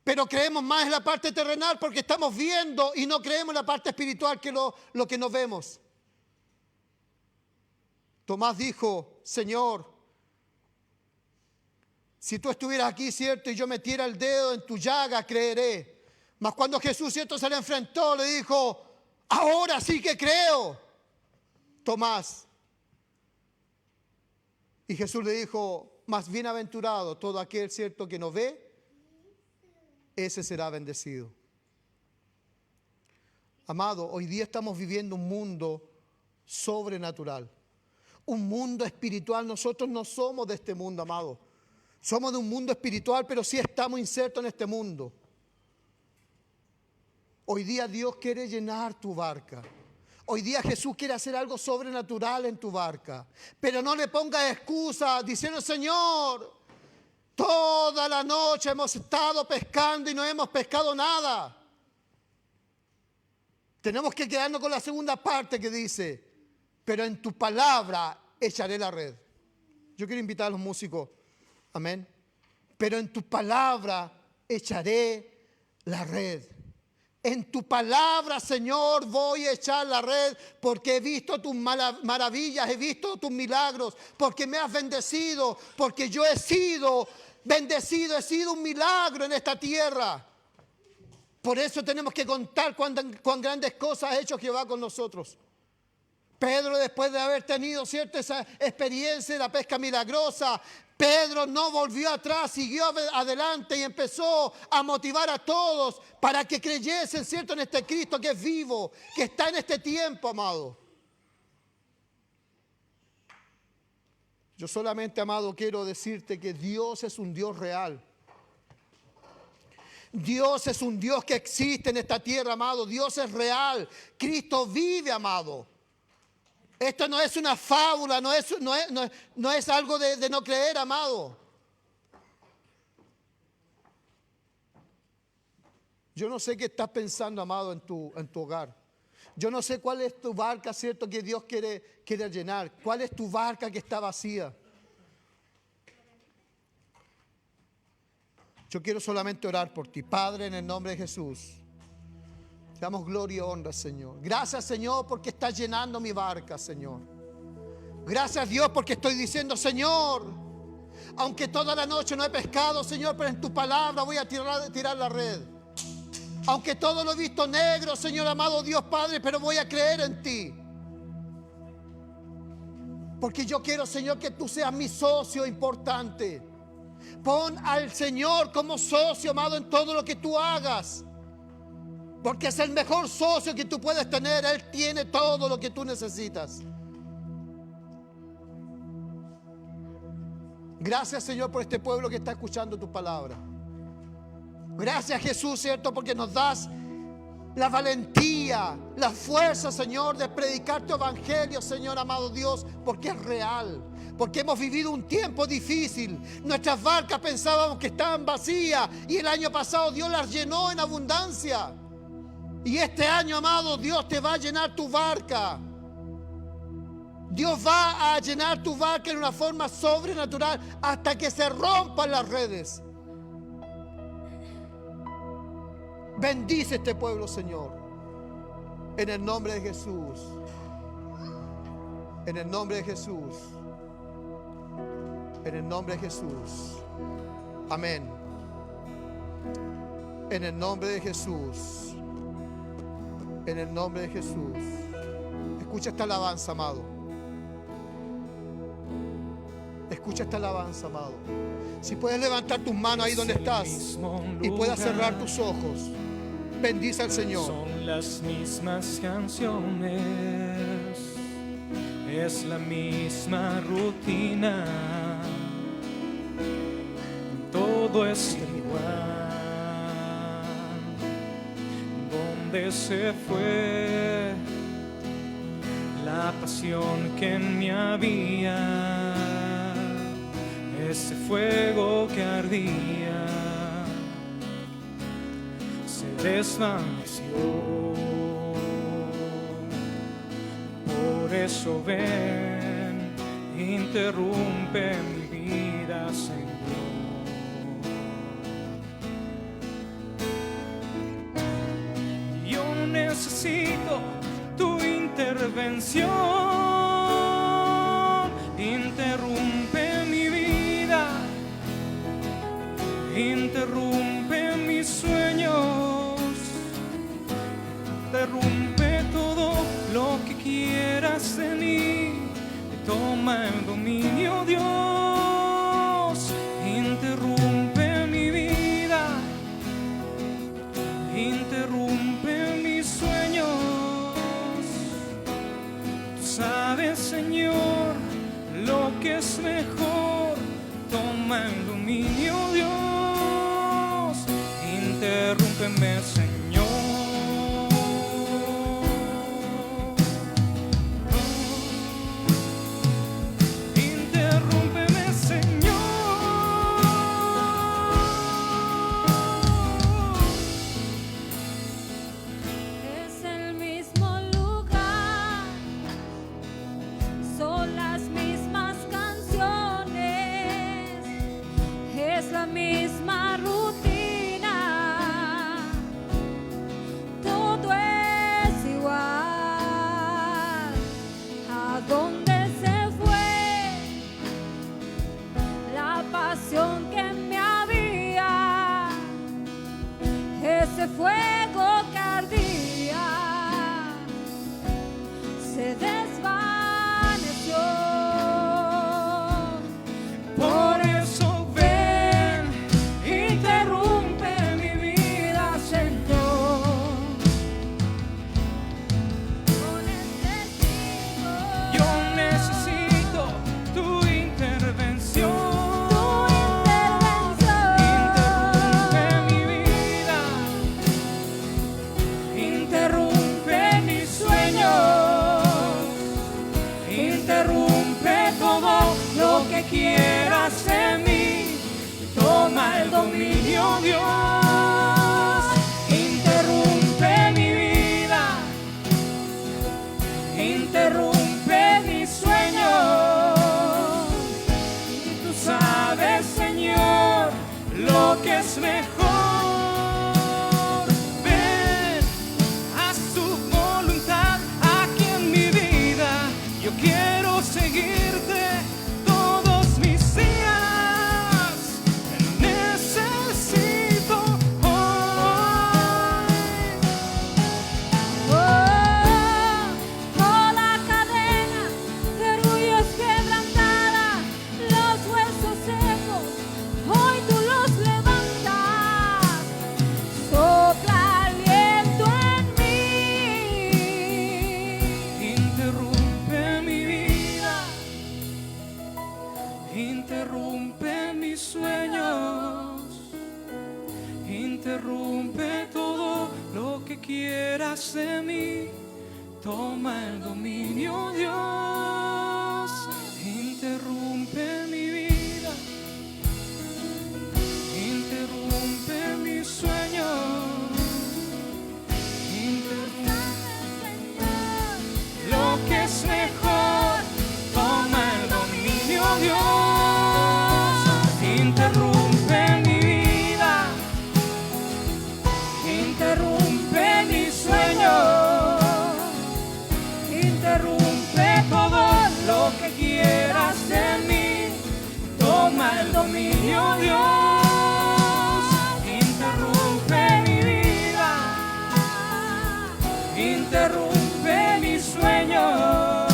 Pero creemos más en la parte terrenal porque estamos viendo y no creemos en la parte espiritual que lo que nos vemos. Tomás dijo, Señor, si tú estuvieras aquí, ¿cierto? Y yo metiera el dedo en tu llaga, creeré. Mas cuando Jesús, ¿cierto?, se le enfrentó, le dijo, ahora sí que creo, Tomás. Y Jesús le dijo, más bienaventurado todo aquel, ¿cierto?, que no ve, ese será bendecido. Amado, hoy día estamos viviendo un mundo sobrenatural, un mundo espiritual. Nosotros no somos de este mundo, amado. Somos de un mundo espiritual, pero sí estamos insertos en este mundo. Hoy día Dios quiere llenar tu barca. Hoy día Jesús quiere hacer algo sobrenatural en tu barca. Pero no le pongas excusa diciendo, Señor, toda la noche hemos estado pescando y no hemos pescado nada. Tenemos que quedarnos con la segunda parte que dice, pero en tu palabra echaré la red. Yo quiero invitar a los músicos, amén. Pero en tu palabra echaré la red. En tu palabra, Señor, voy a echar la red porque he visto tus maravillas, he visto tus milagros, porque me has bendecido, porque yo he sido bendecido, he sido un milagro en esta tierra. Por eso tenemos que contar cuán grandes cosas ha hecho Jehová con nosotros. Pedro, después de haber tenido cierta esa experiencia de la pesca milagrosa, Pedro no volvió atrás, siguió adelante y empezó a motivar a todos para que creyesen, ¿cierto?, en este Cristo que es vivo, que está en este tiempo, amado. Yo solamente, amado, quiero decirte que Dios es un Dios real. Dios es un Dios que existe en esta tierra, amado. Dios es real. Cristo vive, amado. Esto no es una fábula, no es algo de no creer, amado. Yo no sé qué estás pensando, amado, en tu hogar. Yo no sé cuál es tu barca, ¿cierto?, que Dios quiere llenar. ¿Cuál es tu barca que está vacía? Yo quiero solamente orar por ti. Padre, en el nombre de Jesús, te damos gloria y honra, Señor. Gracias, Señor, porque estás llenando mi barca, Señor. Gracias, Dios, porque estoy diciendo, Señor, aunque toda la noche no he pescado, Señor, pero en tu palabra voy a tirar la red. Aunque todo lo he visto negro, Señor, amado Dios Padre, pero voy a creer en ti. Porque yo quiero, Señor, que tú seas mi socio importante. Pon al Señor como socio, amado, en todo lo que tú hagas. Porque es el mejor socio que tú puedes tener. Él tiene todo lo que tú necesitas. Gracias, Señor, por este pueblo que está escuchando tu palabra. Gracias, Jesús, ¿cierto? Porque nos das la valentía, la fuerza, Señor, de predicar tu evangelio, Señor, amado Dios, porque es real. Porque hemos vivido un tiempo difícil. Nuestras barcas pensábamos que estaban vacías y el año pasado Dios las llenó en abundancia. Y este año, amado, Dios te va a llenar tu barca. Dios va a llenar tu barca en una forma sobrenatural hasta que se rompan las redes. Bendice este pueblo, Señor. En el nombre de Jesús. En el nombre de Jesús. En el nombre de Jesús. Amén. En el nombre de Jesús. En el nombre de Jesús. Escucha esta alabanza, amado. Escucha esta alabanza, amado. Si puedes levantar tus manos ahí donde estás y puedas cerrar tus ojos. Bendice al Señor. Son las mismas canciones, es la misma rutina, todo es igual. ¿Dónde se fue la pasión que en mí había? Ese fuego que ardía se desvaneció. Por eso ven, interrumpe mi vida, Señor. necesito tu intervención. Interrumpe mi vida, interrumpe mis sueños, interrumpe todo lo que quieras de mí. Toma el dominio, Dios. Interrumpe mi vida, interrumpe mis sueños. Tú sabes, Señor, lo que es mejor. Toma el dominio, Dios. Interrúmpeme, Señor. Interrúmpeme, Señor. Es el mismo lugar, son las mismas canciones, es la misma rutina, todo es igual. ¿A dónde se fue la pasión que me había? Ese fuego que ardía se desvaneció. Por eso ven, interrumpe mi vida, Señor. Yo necesito tu intervención. Interrumpe mi vida, interrumpe mis sueños, interrumpe todo lo que quieras en mí. Toma el dominio, Dios. Interrumpe mi vida, interrumpe mis sueños. Y tú sabes, Señor, lo que es mejor. Ven, haz tu voluntad aquí en mi vida. Yo quiero seguirte todos mis días. Te necesito hoy. Oh, la cadena de orgullo es quebrantada, los huesos secos, hoy tú los levantas. Sopla aliento en mí. Interrumpe mi vida, interrumpe mis sueños, interrumpe todo lo que quieras de mí. Toma el dominio, Dios. Interrumpe mi vida, interrumpe mis sueños, interrumpe lo que es mejor. Toma el dominio, Dios. Interrumpe mi vida, interrumpe mis sueños, interrumpe todo lo que quieras de mí. Toma el dominio, Dios. Interrumpe mi vida, interrumpe mis sueños.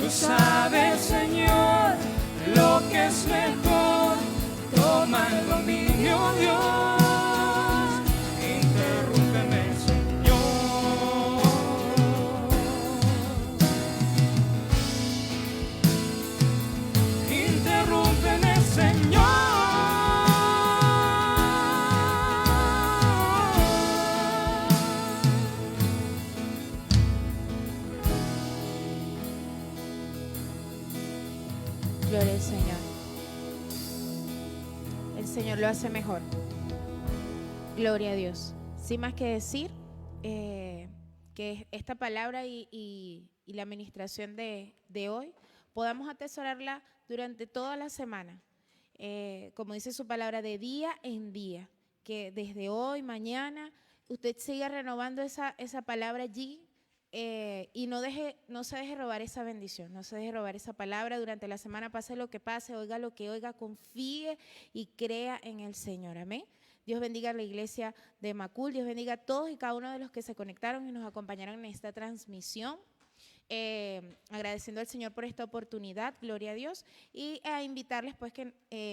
Tú sabes, Señor, lo que es mejor. Toma el dominio, Dios. Interrúmpeme, Señor. Interrúmpeme, Señor. Gloria al Señor. El Señor lo hace mejor. Gloria a Dios. Sin más que decir, que esta palabra y la administración de hoy podamos atesorarla durante toda la semana. Como dice su palabra, de día en día. Que desde hoy, mañana, usted siga renovando esa palabra allí y no se deje robar esa bendición, no se deje robar esa palabra durante la semana, pase lo que pase, oiga lo que oiga, confíe y crea en el Señor, amén. Dios bendiga a la iglesia de Macul, Dios bendiga a todos y cada uno de los que se conectaron y nos acompañaron en esta transmisión. Agradeciendo al Señor por esta oportunidad, gloria a Dios, y a invitarles pues que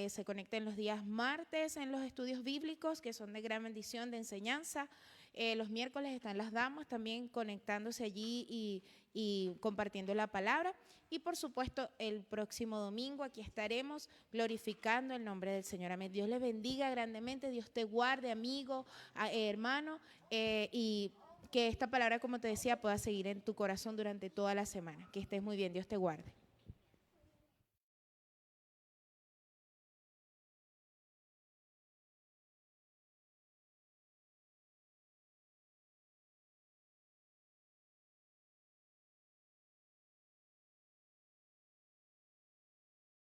se conecten los días martes en los estudios bíblicos, que son de gran bendición, de enseñanza. Los miércoles están las damas también conectándose allí y compartiendo la palabra. Y por supuesto el próximo domingo aquí estaremos glorificando el nombre del Señor. Amén. Dios les bendiga grandemente, Dios te guarde, amigo, hermano, y que esta palabra, como te decía, pueda seguir en tu corazón durante toda la semana. Que estés muy bien, Dios te guarde.